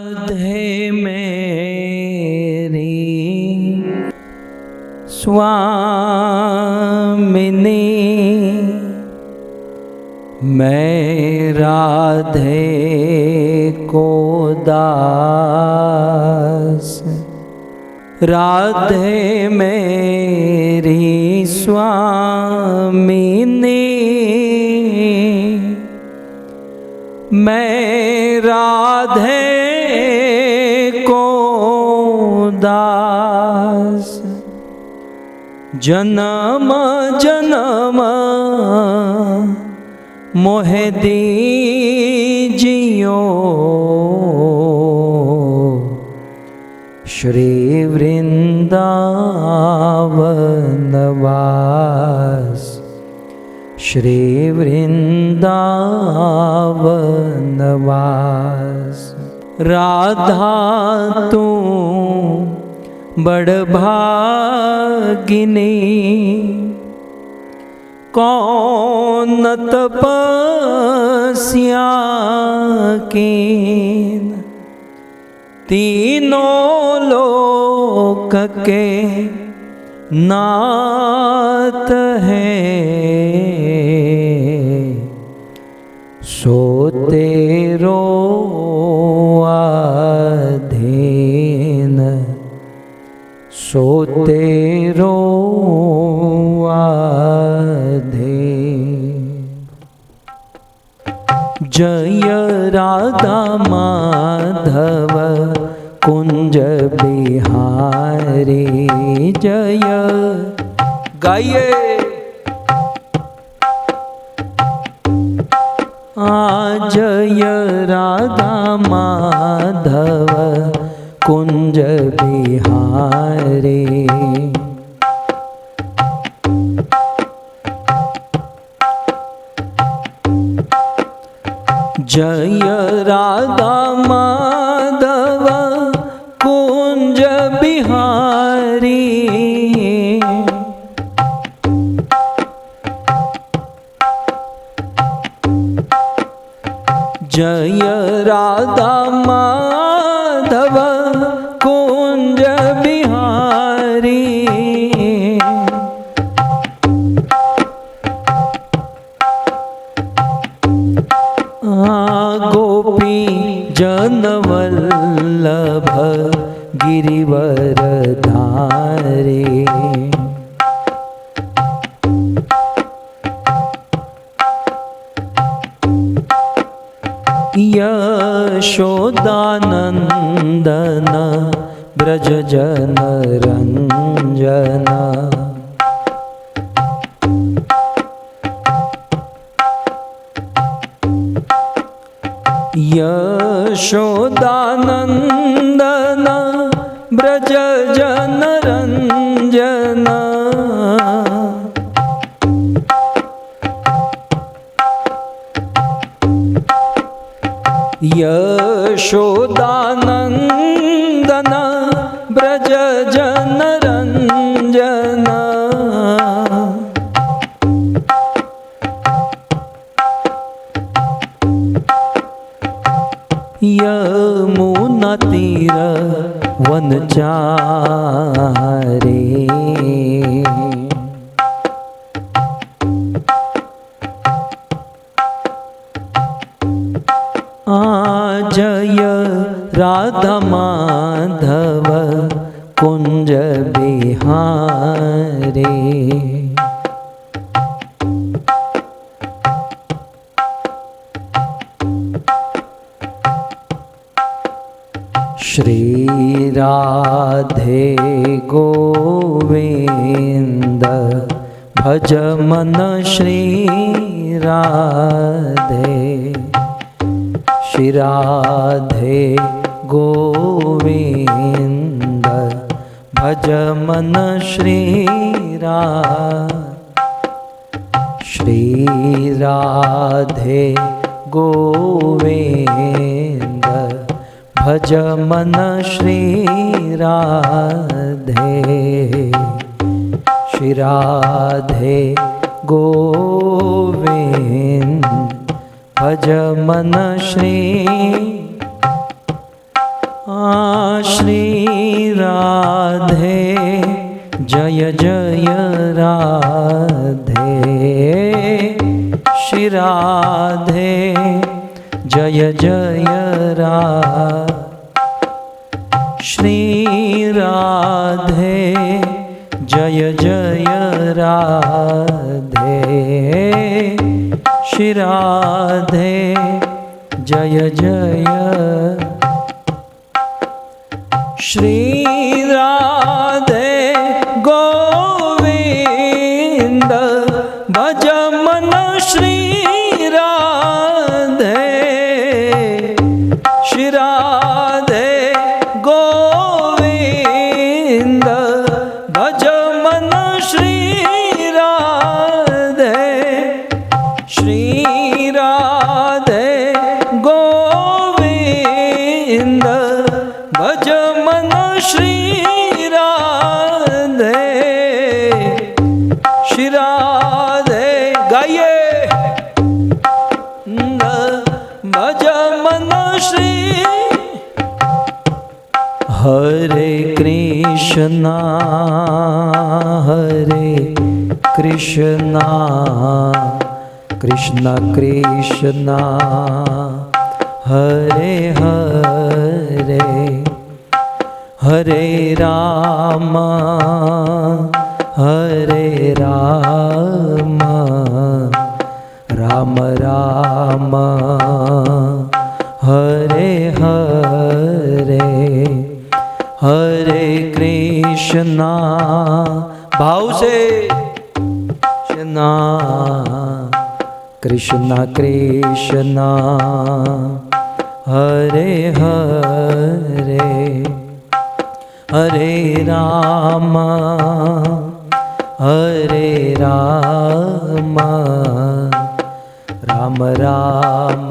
राधे मेरी स्वामिनी, मैं राधे को दास। राधे मेरी स्वामिनी, मैं राधे को दास। जन्म जन्म मोहे दीजियो, श्री वृंदावन वास। श्री वृंदावन वास। राधा तू बड़ भागिनी, कौन तपस्या कीन। तीनों लोक के नाथ है, सो तेरो अधीन। सो तेरो अधीन। जय राधा माधव कुंज बिहारी, जय गाइए। जय राधा माधव कुंज बिहारी, जय राधा माधव कुंज बिहारी। जय राधा माधव कुंज बिहारी, गोपी जन वल्लभ गिरिवर धारे। यशोदानंदन ब्रज जन रंजन, यशोदानंदन ब्रज जन रंजन। यशोदानंदन ब्रज जन रंजन। यमुना तीर वनचारे, जय राधा माधव कुंज बिहारे। श्री राधे गोविंद भज मन श्री राधे। श्री राधे गोविंद भज मन श्री राधे। श्री राधे गोविंद भज मन श्री राधे। श्री राधे गोविंद भज मन श्री श्री राधे जय जय राधे, श्री राधे जय जय राधे, श्री राधे जय जय राधे, श्री राधे जय जय, श्री राधे गोविंद भज मन श्री राधे, श्री राधे गोविंद भज मन श्री राधे, श्री राधे गोविंद भज मन श्री राधे, श्री राधे गाइए, भज मन श्री, हरे कृष्णा कृष्णा कृष्णा हरे हरे, हरे राम राम राम हरे हरे, हरे कृष्णा भाव से कृष्णा कृष्णा हरे हरे, हरे राम राम राम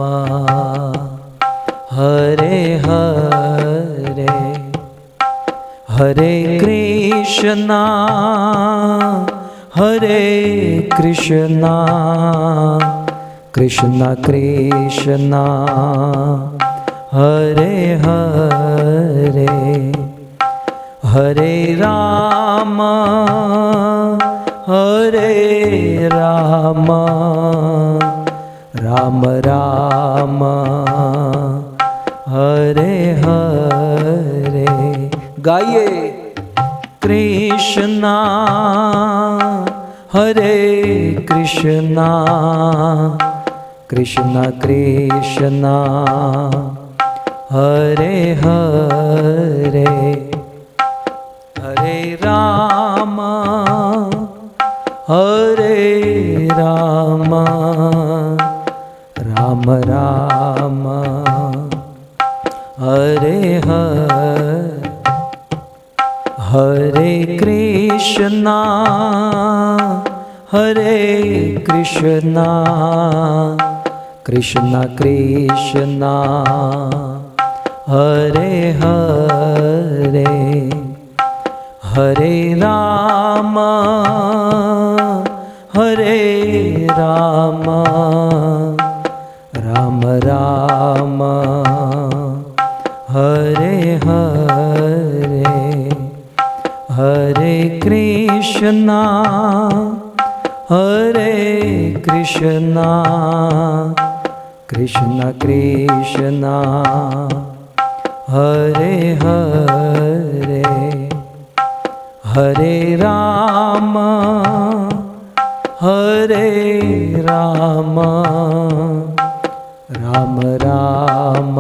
हरे हरे, हरे कृष्णा कृष्णा कृष्णा हरे हरे, हरे राम राम राम हरे हरे, गाइए, कृष्णा कृष्णा कृष्णा हरे हरे, हरे राम राम राम हरे हरे, हरे कृष्णा कृष्णा कृष्णा हरे हरे, हरे राम राम राम हरे हरे, हरे कृष्णा कृष्णा कृष्णा हरे हरे, हरे राम राम राम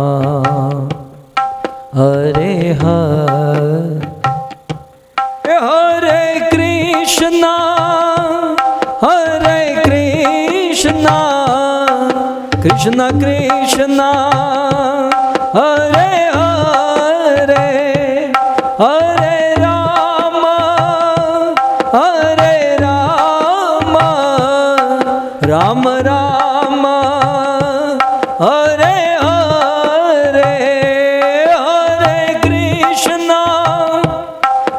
हरे हरे, हरे कृष्णा कृष्णा कृष्णा हरे हरे, हरे राम राम राम हरे हरे,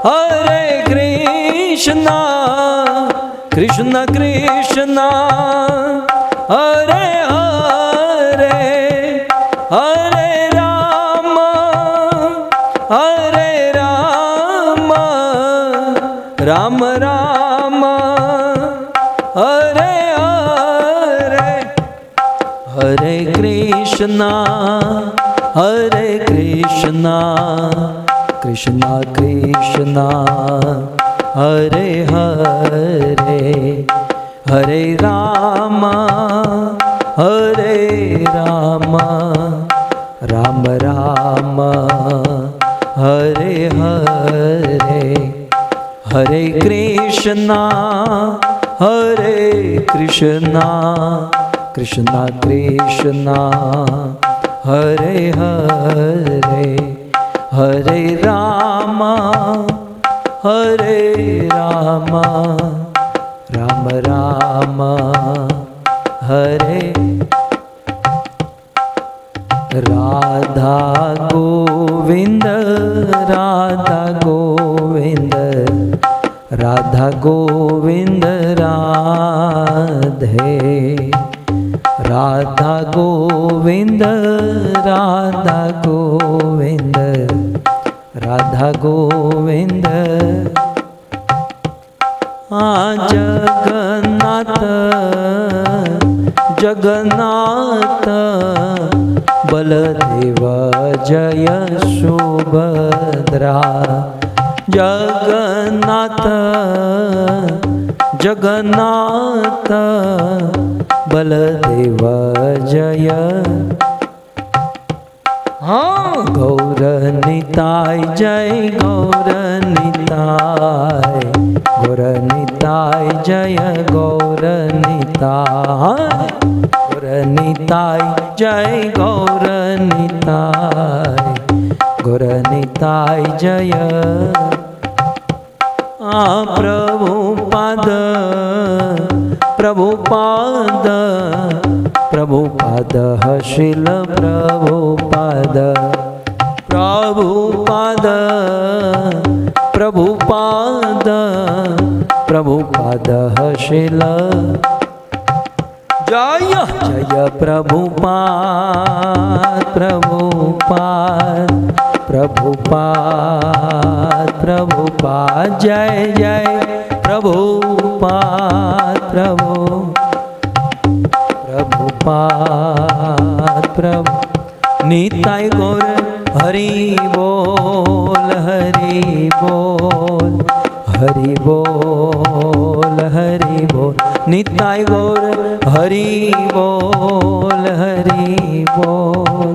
हरे कृष्णा कृष्णा कृष्णा हरे हरे, हरे राम राम राम हरे हरे, हरे कृष्णा कृष्णा कृष्णा हरे हरे, हरे राम राम राम हरे हरे, हरे कृष्णा कृष्णा कृष्णा हरे हरे, हरे राम राम राम हरे। राधा गोविंद राधा गोविंद, राधा गोविंद राधे, राधा गोविंद राधा गोविंद, राधा गोविंद। जगन्नाथ जगन्नाथ बलदेव जय सुभद्रा, जगन्नाथ जगन्नाथ बलदेव जय। हाँ, गौरनिताय जय गौरनिताय, गौरनिताय जय गौरनिताय, गौरनिताय जय गौरनिताय, गौरनिताय जय। प्रभुपाद प्रभुपाद प्रभुपाद श्रील प्रभुपाद, प्रभुपाद प्रभुपाद प्रभुपाद श्रील। जय जय प्रभुपाद प्रभुपाद प्रभुपाद प्रभुपाद, जय जय प्रभुपाद प्रभुपाद प्रभु। निताय गौर हरि बोल हरि बोल, हरि बोल हरि बोल। निताय गौर हरि बोल हरि बोल,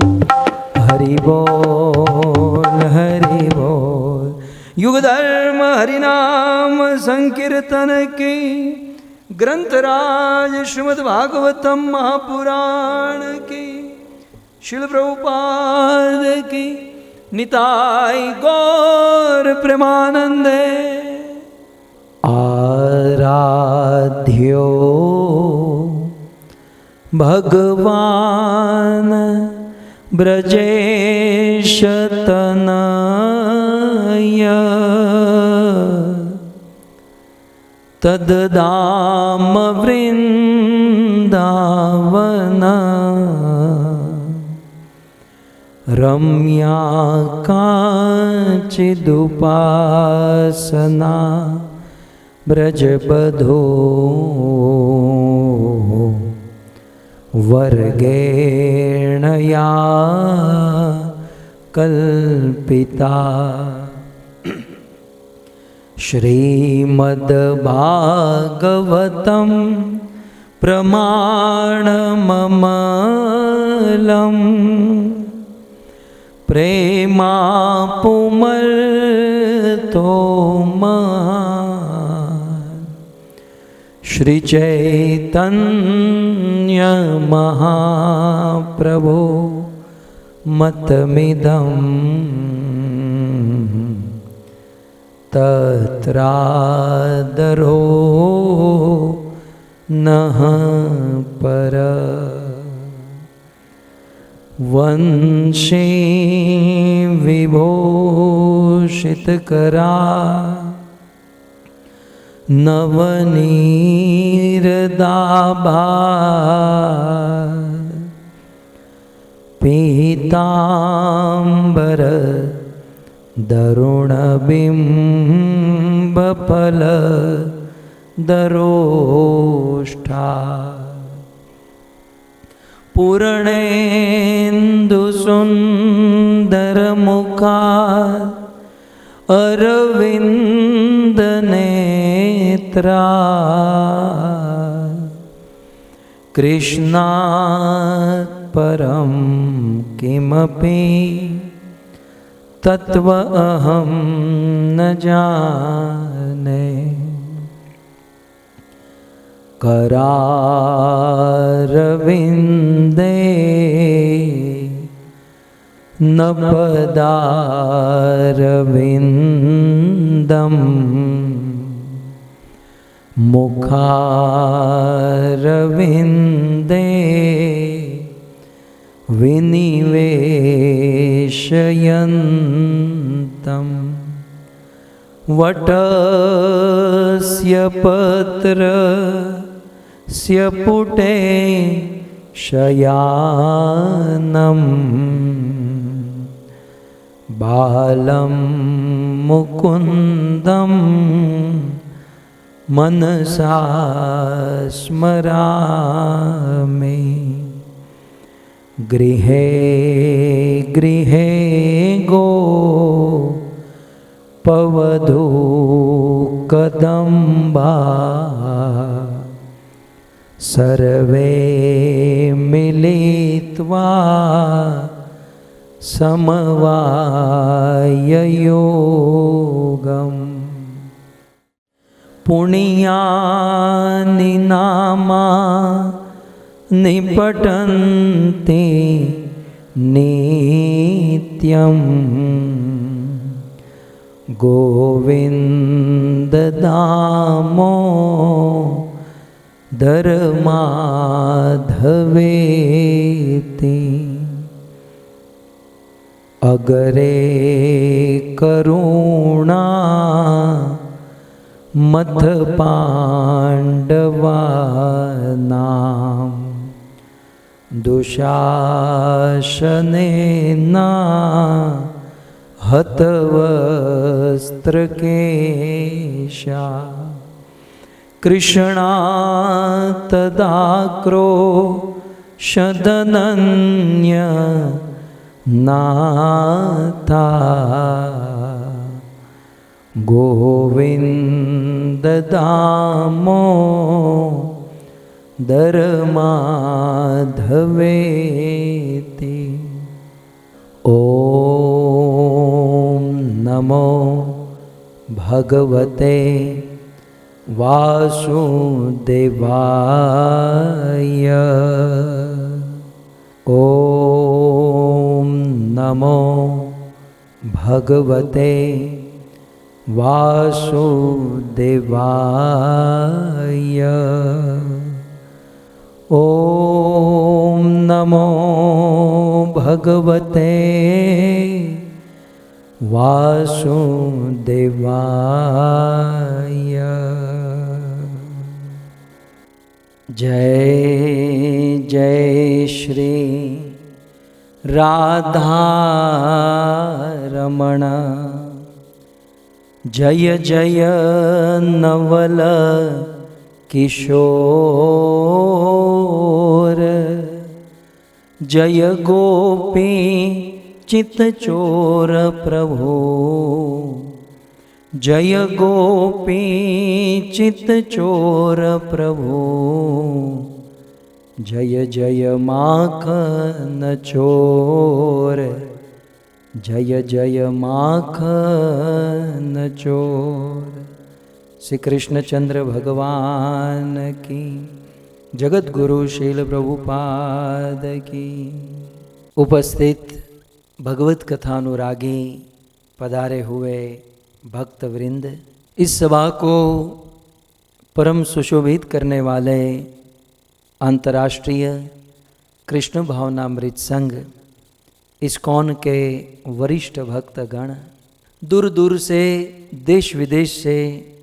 हरि बोल हरि बोल। युग धर्म हरि नाम संकीर्तन की, ग्रंथराज श्रीमद् भागवतम महापुराण की, शिल प्रभुपाद की। निताय गौर प्रेमानंदे। आराध्यो भगवान ब्रजेश तनय, तद्धाम वृंदावन, रम्या काचिदुपासना ब्रजबधो, वर्गेण या कल्पिता। श्रीमद्भागवतं प्रमाणममलम्, प्रेमापुमर्तो श्री चैतन्य महाप्रभो मतमिदं तत्रादरो नः पर। वंशे विभूषितकरा नवनीरदाभा, पीताम्बर दरुणबिम्बफल दरोष्ठा पूर्णेन्दुसुन्दरमुखा अरविन्दनेत्रा कृष्णात् परं किमपि तत्व अहं न जाने करारविन्दे न पदारविन्दं मुखारविन्दे विनिवेशयन्तं वटस्य पत्रस्य पुटे शयानं बालं मुकुन्दं मनसा स्मरामि गृहे गृहे गोपवधू कदम्बा सर्वे मिलित्वा समवाययोगम् पुण्यानि नामानि पठन्ति नित्यं गोविन्ददामोदरमाधवेति अगरे करुणा मथ पाण्डवानां दुशासनेना हतवस्त्रकेशा कृष्णात् तदाक्रोशदनन्य नाथा गोविन्ददामोदरमाधवेति ॐ नमो भगवते वासुदेवाय ॐ नमो भगवते वासुदेवाय ॐ नमो भगवते वासुदेवाय। जय जय श्री राधारमण जय जय नवल किशोर जय गोपी चित्तचोर प्रभु जय गोपी चित्तचोर प्रभु जय जय माखन चोर जय जय माखन चोर। श्री कृष्णचंद्र भगवान की, जगत गुरु शील प्रभुपाद की। उपस्थित भगवत कथानुरागी पधारे हुए भक्त वृंद, इस सभा को परम सुशोभित करने वाले अंतर्राष्ट्रीय कृष्ण भावनामृत संघ इस्कॉन के वरिष्ठ भक्तगण, दूर दूर से देश विदेश से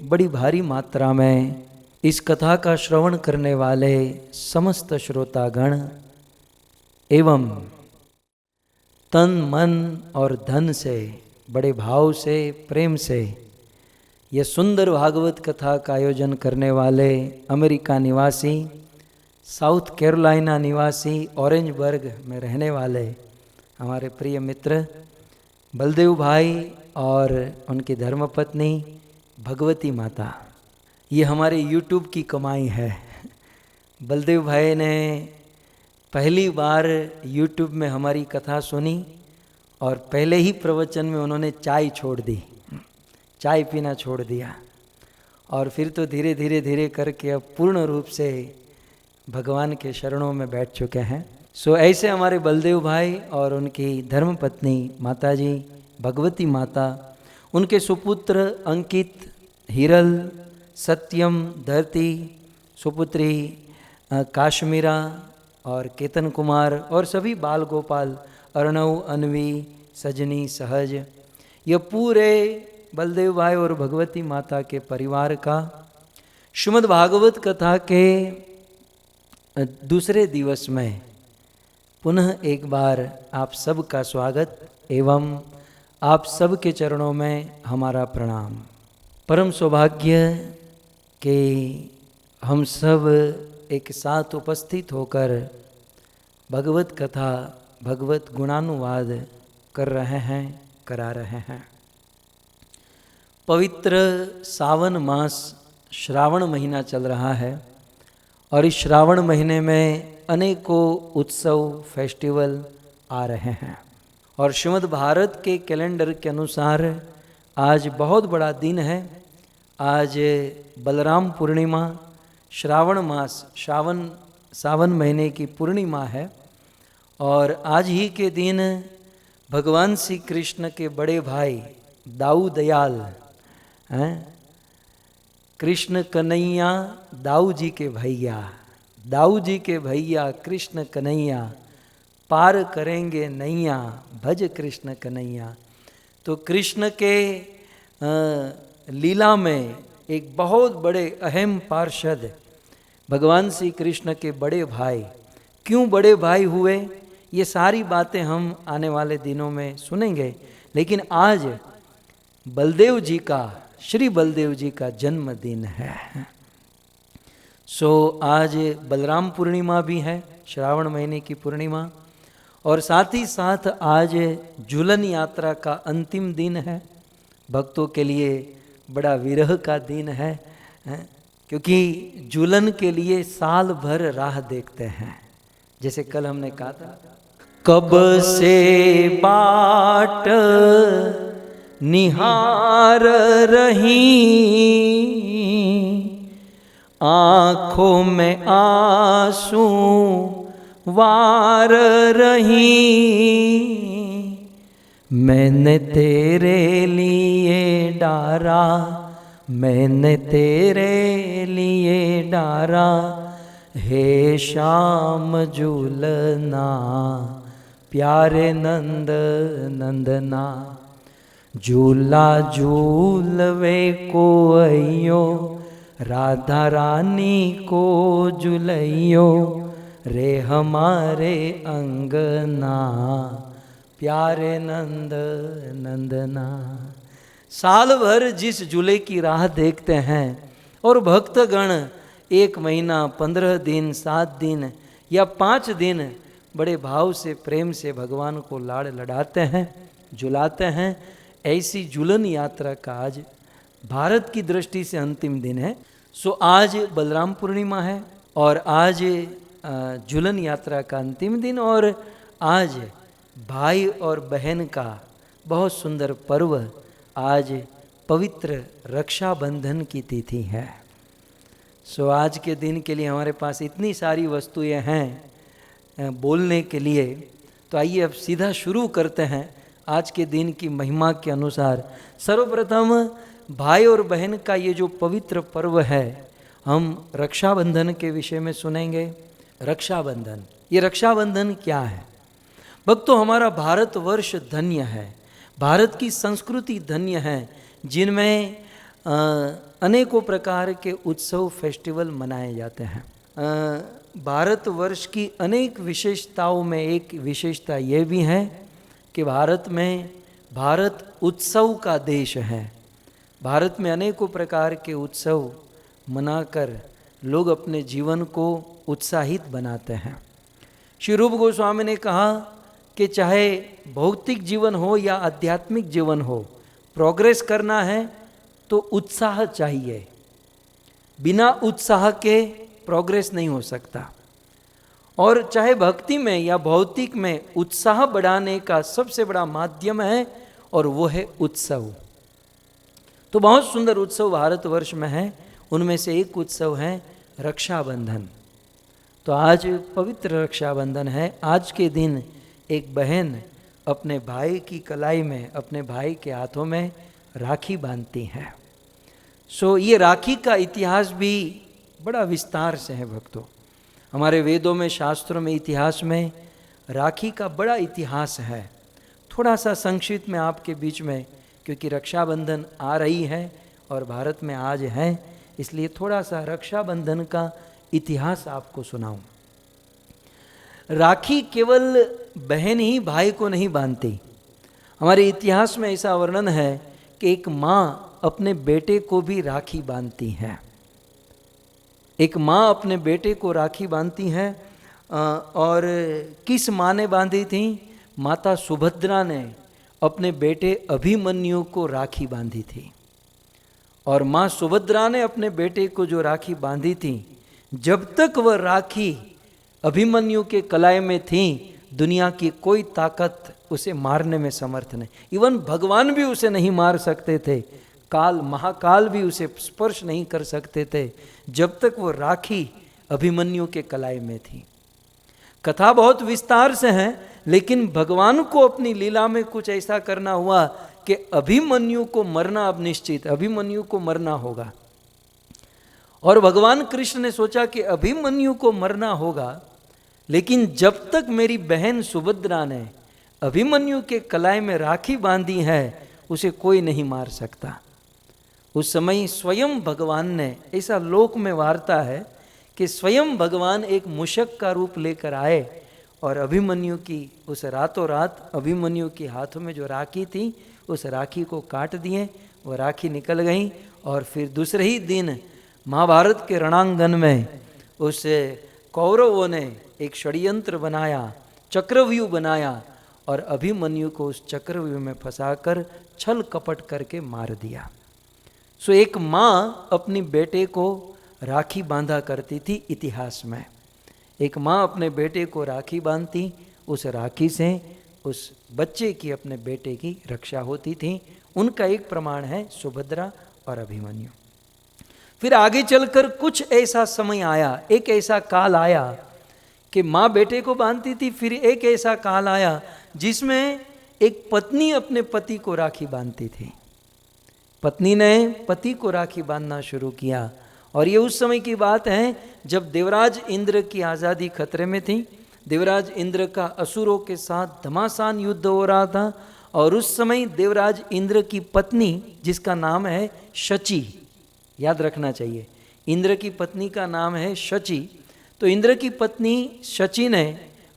बड़ी भारी मात्रा में इस कथा का श्रवण करने वाले समस्त श्रोतागण एवं तन मन और धन से बड़े भाव से, प्रेम से यह सुंदर भागवत कथा का आयोजन करने वाले अमेरिका निवासी, साउथ कैरोलिना निवासी, ऑरेंजबर्ग में रहने वाले हमारे प्रिय मित्र बलदेव भाई और उनकी धर्मपत्नी भगवती माता, ये हमारे YouTube की कमाई है। बलदेव भाई ने पहली बार YouTube में हमारी कथा सुनी और पहले ही प्रवचन में उन्होंने चाय छोड़ दी, चाय पीना छोड़ दिया, और फिर तो धीरे धीरे धीरे करके अब पूर्ण रूप से भगवान के शरणों में बैठ चुके हैं। सो ऐसे हमारे बलदेव भाई और उनकी धर्मपत्नी माताजी भगवती माता, उनके सुपुत्र अंकित, हिरल, सत्यम, धरती, सुपुत्री काश्मीरा और केतन कुमार और सभी बाल गोपाल, अर्णव, अनवी, सजनी, सहज, यह पूरे बलदेव भाई और भगवती माता के परिवार का श्रीमद् भागवत कथा के दूसरे दिवस में पुनः एक बार आप सब का स्वागत एवं आप सब के चरणों में हमारा प्रणाम। परम सौभाग्य कि हम सब एक साथ उपस्थित होकर भगवत कथा, भगवत गुणानुवाद कर रहे हैं, करा रहे हैं। पवित्र सावन मास, श्रावण महीना चल रहा है और इस श्रावण महीने में अनेकों उत्सव, फेस्टिवल आ रहे हैं और श्रीमद् भारत के कैलेंडर के अनुसार आज बहुत बड़ा दिन है। आज बलराम पूर्णिमा, श्रावण मास, सावन महीने की पूर्णिमा है और आज ही के दिन भगवान श्री कृष्ण के बड़े भाई दाऊ दयाल हैं, कृष्ण कन्हैया, दाऊ जी के भैया, दाऊ जी के भैया कृष्ण कन्हैया, पार करेंगे नैया, भज कृष्ण कन्हैया। तो कृष्ण के लीला में एक बहुत बड़े अहम पार्षद भगवान श्री कृष्ण के बड़े भाई, क्यों बड़े भाई हुए, ये सारी बातें हम आने वाले दिनों में सुनेंगे। लेकिन आज बलदेव जी का, श्री बलदेव जी का जन्मदिन है। सो आज बलराम पूर्णिमा भी है, श्रावण महीने की पूर्णिमा, और साथ ही साथ आज झूलन यात्रा का अंतिम दिन है। भक्तों के लिए बड़ा विरह का दिन है, क्योंकि झूलन के लिए साल भर राह देखते हैं। जैसे कल हमने कहा था, कब से बाट निहार रही, आँखों में आंसू वार रही, मैंने तेरे लिए डारा, मैंने तेरे लिए डारा, हे श्याम झूलना प्यारे नंद नंदना, झूला झूलवे को अयो, राधा रानी को झुलैयो, रे हमारे अंगना प्यारे नंद नंदना। साल भर जिस झूले की राह देखते हैं और भक्तगण 1 महीना, 15 दिन, 7 दिन या 5 दिन बड़े भाव से, प्रेम से भगवान को लाड़ लड़ाते हैं, झुलाते हैं, ऐसी झूलन यात्रा का आज भारत की दृष्टि से अंतिम दिन है। सो आज बलराम पूर्णिमा है और आज झूलन यात्रा का अंतिम दिन, और आज भाई और बहन का बहुत सुंदर पर्व, आज पवित्र रक्षाबंधन की तिथि है। सो आज के दिन के लिए हमारे पास इतनी सारी वस्तुएं हैं बोलने के लिए, तो आइए अब सीधा शुरू करते हैं आज के दिन की महिमा के अनुसार। सर्वप्रथम भाई और बहन का ये जो पवित्र पर्व है, हम रक्षाबंधन के विषय में सुनेंगे। रक्षाबंधन, ये रक्षाबंधन क्या है? भक्तों, हमारा भारतवर्ष धन्य है, भारत की संस्कृति धन्य है, जिनमें अनेकों प्रकार के उत्सव, फेस्टिवल मनाए जाते हैं। भारतवर्ष की अनेक विशेषताओं में एक विशेषता ये भी है कि भारत में भारत उत्सव का देश है। भारत में अनेकों प्रकार के उत्सव मनाकर लोग अपने जीवन को उत्साहित बनाते हैं। श्री रूप गोस्वामी ने कहा कि चाहे भौतिक जीवन हो या आध्यात्मिक जीवन हो, प्रोग्रेस करना है तो उत्साह चाहिए। बिना उत्साह के प्रोग्रेस नहीं हो सकता। और चाहे भक्ति में या भौतिक में, उत्साह बढ़ाने का सबसे बड़ा माध्यम है और वो है उत्सव। तो बहुत सुंदर उत्सव भारतवर्ष में है। उनमें से एक उत्सव है रक्षाबंधन। तो आज पवित्र रक्षाबंधन है। आज के दिन एक बहन अपने भाई की कलाई में, अपने भाई के हाथों में राखी बांधती है। ये राखी का इतिहास भी बड़ा विस्तार से है भक्तों। हमारे वेदों में, शास्त्रों में, इतिहास में राखी का बड़ा इतिहास है। थोड़ा सा संक्षिप्त में आपके बीच में, क्योंकि रक्षाबंधन आ रही है और भारत में आज है, इसलिए थोड़ा सा रक्षाबंधन का इतिहास आपको सुनाऊं। राखी केवल बहन ही भाई को नहीं बांधती। हमारे इतिहास में ऐसा वर्णन है कि एक माँ अपने बेटे को भी राखी बांधती है। एक माँ अपने बेटे को राखी बांधती है। और किस माँ ने बांधी थी? माता सुभद्रा ने अपने बेटे अभिमन्यु को राखी बांधी थी। और माँ सुभद्रा ने अपने बेटे को जो राखी बांधी थी, जब तक वह राखी अभिमन्यु के कलाई में थी, दुनिया की कोई ताकत उसे मारने में समर्थ नहीं। इवन भगवान भी उसे नहीं मार सकते थे, काल, महाकाल भी उसे स्पर्श नहीं कर सकते थे, जब तक वो राखी अभिमन्यु के कलाई में थी। कथा बहुत विस्तार से है, लेकिन भगवान को अपनी लीला में कुछ ऐसा करना हुआ कि अभिमन्यु को मरना अब निश्चित, अभिमन्यु को मरना होगा। और भगवान कृष्ण ने सोचा कि अभिमन्यु को मरना होगा, लेकिन जब तक मेरी बहन सुभद्रा ने अभिमन्यु के कलाई में राखी बांधी है, उसे कोई नहीं मार सकता। उस समय स्वयं भगवान ने, ऐसा लोक में वार्ता है कि स्वयं भगवान एक मूषक का रूप लेकर आए और अभिमन्यु की उस रातों रात अभिमन्यु के हाथों में जो राखी थी, उस राखी को काट दिए। वो राखी निकल गई और फिर दूसरे ही दिन महाभारत के रणांगन में उस कौरवों ने एक षड्यंत्र बनाया, चक्रव्यूह बनाया और अभिमन्यु को उस चक्रव्यूह में फंसाकर छल कपट करके मार दिया। एक माँ अपनी बेटे को राखी बांधा करती थी इतिहास में। एक माँ अपने बेटे को राखी बांधती, उस राखी से उस बच्चे की, अपने बेटे की रक्षा होती थी। उनका एक प्रमाण है सुभद्रा और अभिमन्यु। फिर आगे चलकर कुछ ऐसा समय आया, एक ऐसा काल आया कि माँ बेटे को बांधती थी। फिर एक ऐसा काल आया जिसमें एक पत्नी अपने पति को राखी बांधती थी। पत्नी ने पति को राखी बांधना शुरू किया। और ये उस समय की बात है जब देवराज इंद्र की आज़ादी खतरे में थी। देवराज इंद्र का असुरों के साथ घमासान युद्ध हो रहा था। और उस समय देवराज इंद्र की पत्नी, जिसका नाम है शची, याद रखना चाहिए, इंद्र की पत्नी का नाम है शची। तो इंद्र की पत्नी शची ने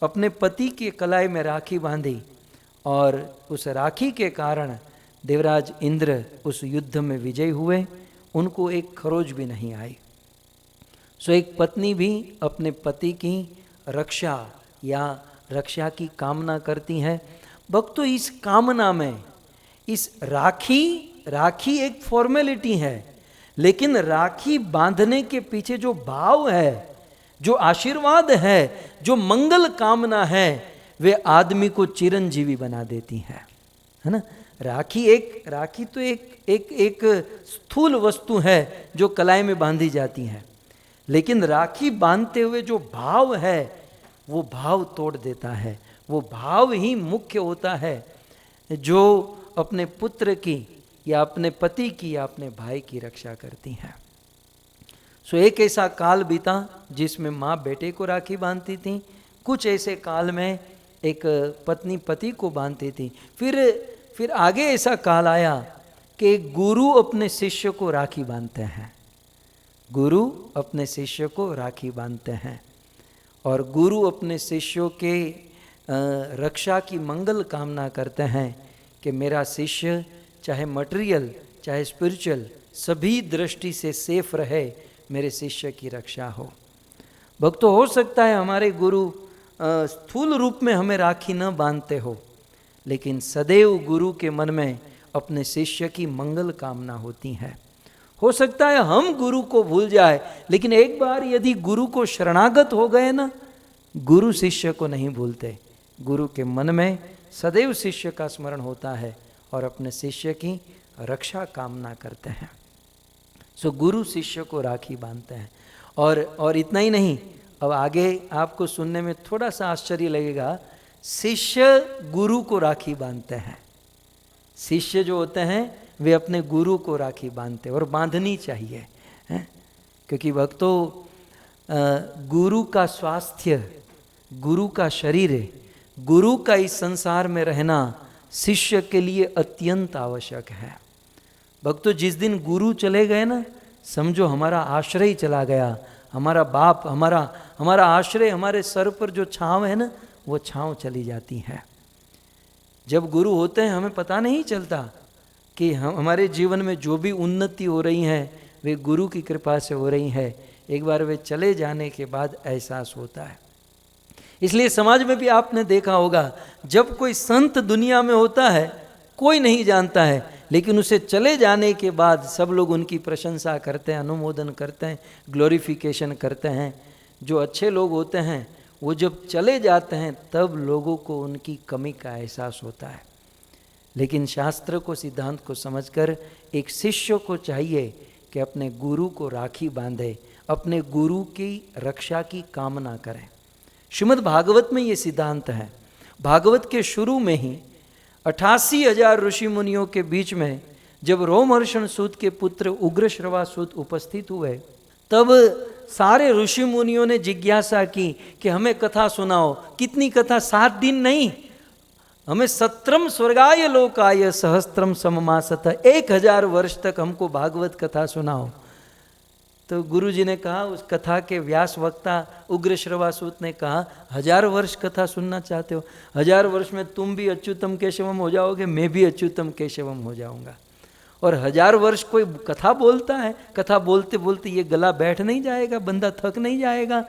अपने पति के कलाई में राखी बांधी और उस राखी के कारण देवराज इंद्र उस युद्ध में विजयी हुए। उनको एक खरोच भी नहीं आई। एक पत्नी भी अपने पति की रक्षा या रक्षा की कामना करती है। भक्तों, इस कामना में, इस राखी एक फॉर्मेलिटी है, लेकिन राखी बांधने के पीछे जो भाव है, जो आशीर्वाद है, जो मंगल कामना है, वे आदमी को चिरंजीवी बना देती है ना। राखी तो एक स्थूल वस्तु है जो कलाई में बांधी जाती है, लेकिन राखी बांधते हुए जो भाव है, वो भाव तोड़ देता है। वो भाव ही मुख्य होता है जो अपने पुत्र की या अपने पति की या अपने भाई की रक्षा करती हैं। एक ऐसा काल बीता जिसमें माँ बेटे को राखी बांधती थी। कुछ ऐसे काल में एक पत्नी पति को बांधती थी। फिर आगे ऐसा काल आया कि गुरु अपने शिष्य को राखी बांधते हैं। गुरु अपने शिष्य को राखी बांधते हैं और गुरु अपने शिष्यों के रक्षा की मंगल कामना करते हैं कि मेरा शिष्य चाहे मटेरियल चाहे स्पिरिचुअल सभी दृष्टि से सेफ रहे, मेरे शिष्य की रक्षा हो। भक्तों, हो सकता है हमारे गुरु स्थूल रूप में हमें राखी न बांधते हो, लेकिन सदैव गुरु के मन में अपने शिष्य की मंगल कामना होती है। हो सकता है हम गुरु को भूल जाए, लेकिन एक बार यदि गुरु को शरणागत हो गए ना, गुरु शिष्य को नहीं भूलते। गुरु के मन में सदैव शिष्य का स्मरण होता है और अपने शिष्य की रक्षा कामना करते हैं। सो गुरु शिष्य को राखी बांधते हैं। और इतना ही नहीं, अब आगे आपको सुनने में थोड़ा सा आश्चर्य लगेगा, शिष्य गुरु को राखी बांधते हैं। शिष्य जो होते हैं वे अपने गुरु को राखी बांधते हैं, और बांधनी चाहिए है? क्योंकि भक्तों, गुरु का स्वास्थ्य, गुरु का शरीर, गुरु का इस संसार में रहना शिष्य के लिए अत्यंत आवश्यक है। भक्तों, जिस दिन गुरु चले गए ना, समझो हमारा आश्रय चला गया, हमारा बाप, हमारा आश्रय, हमारे सर पर जो छांव है ना, वो छांव चली जाती है। जब गुरु होते हैं हमें पता नहीं चलता कि हमारे जीवन में जो भी उन्नति हो रही है वे गुरु की कृपा से हो रही है। एक बार वे चले जाने के बाद एहसास होता है। इसलिए समाज में भी आपने देखा होगा, जब कोई संत दुनिया में होता है कोई नहीं जानता है, लेकिन उसे चले जाने के बाद सब लोग उनकी प्रशंसा करते हैं, अनुमोदन करते हैं, ग्लोरिफिकेशन करते हैं। जो अच्छे लोग होते हैं वो जब चले जाते हैं तब लोगों को उनकी कमी का एहसास होता है। लेकिन शास्त्र को, सिद्धांत को समझकर एक शिष्य को चाहिए कि अपने गुरु को राखी बांधे, अपने गुरु की रक्षा की कामना करें। श्रीमद् भागवत में ये सिद्धांत है। भागवत के शुरू में ही 88,000 ऋषि मुनियों के बीच में जब रोमहर्षण सूत के पुत्र उग्रश्रवा सूत उपस्थित हुए, तब सारे ऋषि मुनियों ने जिज्ञासा की कि हमें कथा सुनाओ। कितनी कथा? 7 दिन नहीं, हमें 17 स्वर्गाय लोकाय सहस्त्रम सममासत, 1000 वर्ष तक हमको भागवत कथा सुनाओ। तो गुरु जी ने कहा, उस कथा के व्यास वक्ता उग्रश्रवा सूत ने कहा, 1000 वर्ष कथा सुनना चाहते हो? 1000 वर्ष में तुम भी अच्युतम केशवम हो जाओगे, मैं भी अच्युतम केशवम हो जाऊंगा। और 1000 वर्ष कोई कथा बोलता है? कथा बोलते बोलते ये गला बैठ नहीं जाएगा, बंदा थक नहीं जाएगा?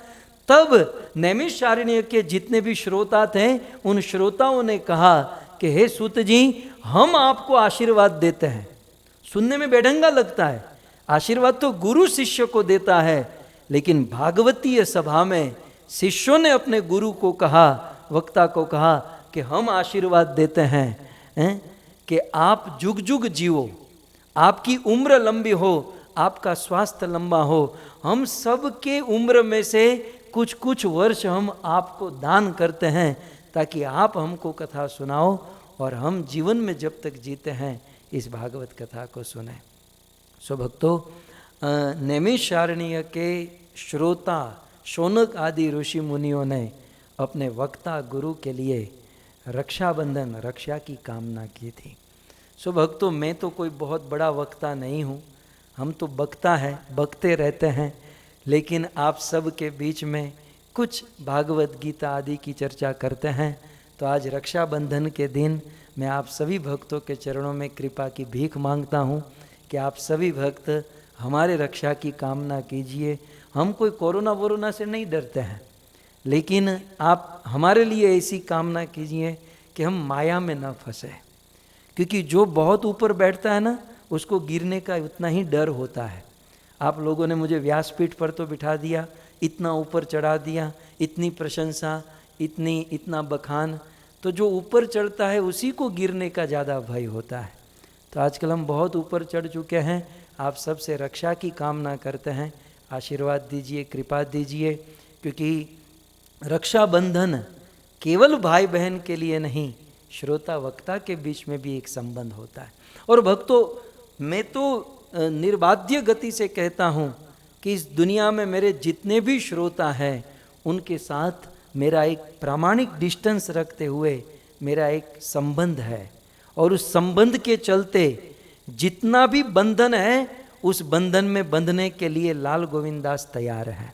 तब नैमिषारण्य के जितने भी श्रोता थे, उन श्रोताओं ने कहा कि हे सूत जी, हम आपको आशीर्वाद देते हैं। सुनने में बेढंगा लगता है, आशीर्वाद तो गुरु शिष्य को देता है, लेकिन भागवतीय सभा में शिष्यों ने अपने गुरु को कहा, वक्ता को कहा कि हम आशीर्वाद देते हैं कि आप जुग जुग जियो, आपकी उम्र लंबी हो, आपका स्वास्थ्य लंबा हो। हम सब के उम्र में से कुछ कुछ वर्ष हम आपको दान करते हैं ताकि आप हमको कथा सुनाओ और हम जीवन में जब तक जीते हैं इस भागवत कथा को सुने। सो भक्तों, नैमिषारण्य के श्रोता शौनक आदि ऋषि मुनियों ने अपने वक्ता गुरु के लिए रक्षाबंधन, रक्षा की कामना की थी। सो भक्तों, मैं तो कोई बहुत बड़ा वक्ता नहीं हूँ, हम तो बकता हैं, बकते रहते हैं, लेकिन आप सब के बीच में कुछ भागवत गीता आदि की चर्चा करते हैं। तो आज रक्षाबंधन के दिन मैं आप सभी भक्तों के चरणों में कृपा की भीख मांगता हूँ कि आप सभी भक्त हमारे रक्षा की कामना कीजिए। हम कोई कोरोना से नहीं डरते हैं, लेकिन आप हमारे लिए ऐसी कामना कीजिए कि हम माया में न फंसे, क्योंकि जो बहुत ऊपर बैठता है ना, उसको गिरने का उतना ही डर होता है। आप लोगों ने मुझे व्यासपीठ पर तो बिठा दिया, इतना ऊपर चढ़ा दिया, इतनी प्रशंसा, इतना बखान, तो जो ऊपर चढ़ता है उसी को गिरने का ज़्यादा भय होता है। तो आजकल हम बहुत ऊपर चढ़ चुके हैं, आप सबसे रक्षा की कामना करते हैं, आशीर्वाद दीजिए, कृपा दीजिए, क्योंकि रक्षाबंधन केवल भाई बहन के लिए नहीं, श्रोता वक्ता के बीच में भी एक संबंध होता है। और भक्तों, मैं तो निर्बाध्य गति से कहता हूँ कि इस दुनिया में मेरे जितने भी श्रोता हैं उनके साथ मेरा एक प्रामाणिक डिस्टेंस रखते हुए मेरा एक संबंध है, और उस संबंध के चलते जितना भी बंधन है उस बंधन में बंधने के लिए लाल गोविंद दास तैयार है।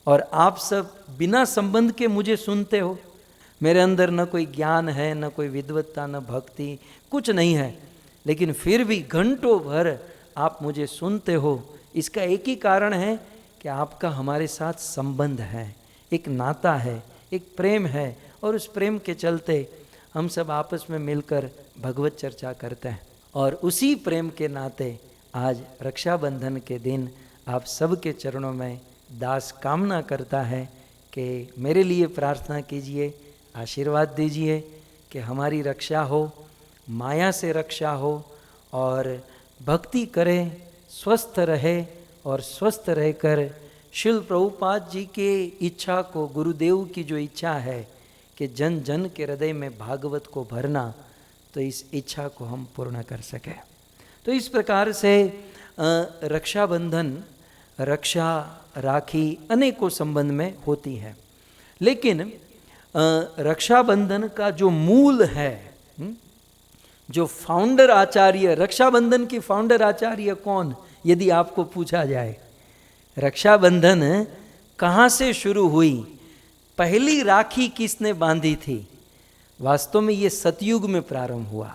और आप सब बिना संबंध के मुझे सुनते हो, मेरे अंदर न कोई ज्ञान है, न कोई विद्वत्ता, न भक्ति, कुछ नहीं है, लेकिन फिर भी घंटों भर आप मुझे सुनते हो। इसका एक ही कारण है कि आपका हमारे साथ संबंध है, एक नाता है, एक प्रेम है, और उस प्रेम के चलते हम सब आपस में मिलकर भगवत चर्चा करते हैं। और उसी प्रेम के नाते आज रक्षाबंधन के दिन आप सबके चरणों में दास कामना करता है कि मेरे लिए प्रार्थना कीजिए, आशीर्वाद दीजिए कि हमारी रक्षा हो, माया से रक्षा हो, और भक्ति करें, स्वस्थ रहे, और स्वस्थ रहकर शिल प्रभुपाद जी के इच्छा को, गुरुदेव की जो इच्छा है कि जन जन के हृदय में भागवत को भरना, तो इस इच्छा को हम पूर्ण कर सकें। तो इस प्रकार से रक्षाबंधन, रक्षा, राखी अनेकों संबंध में होती है, लेकिन रक्षाबंधन का जो मूल है, जो फाउंडर आचार्य, रक्षाबंधन की फाउंडर आचार्य कौन, यदि आपको पूछा जाए, रक्षाबंधन कहाँ से शुरू हुई, पहली राखी किसने बांधी थी? वास्तव में ये सतयुग में प्रारंभ हुआ।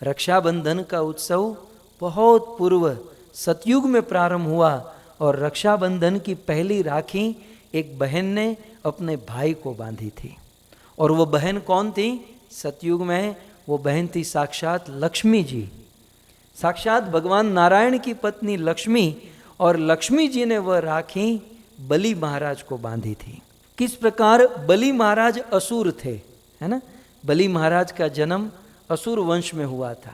रक्षाबंधन का उत्सव बहुत पूर्व सतयुग में प्रारंभ हुआ, और रक्षाबंधन की पहली राखी एक बहन ने अपने भाई को बांधी थी। और वो बहन कौन थी? सतयुग में वो बहन थी साक्षात लक्ष्मी जी, साक्षात भगवान नारायण की पत्नी लक्ष्मी। और लक्ष्मी जी ने वह राखी बलि महाराज को बांधी थी। किस प्रकार? बलि महाराज असुर थे, है ना। बलि महाराज का जन्म असुर वंश में हुआ था।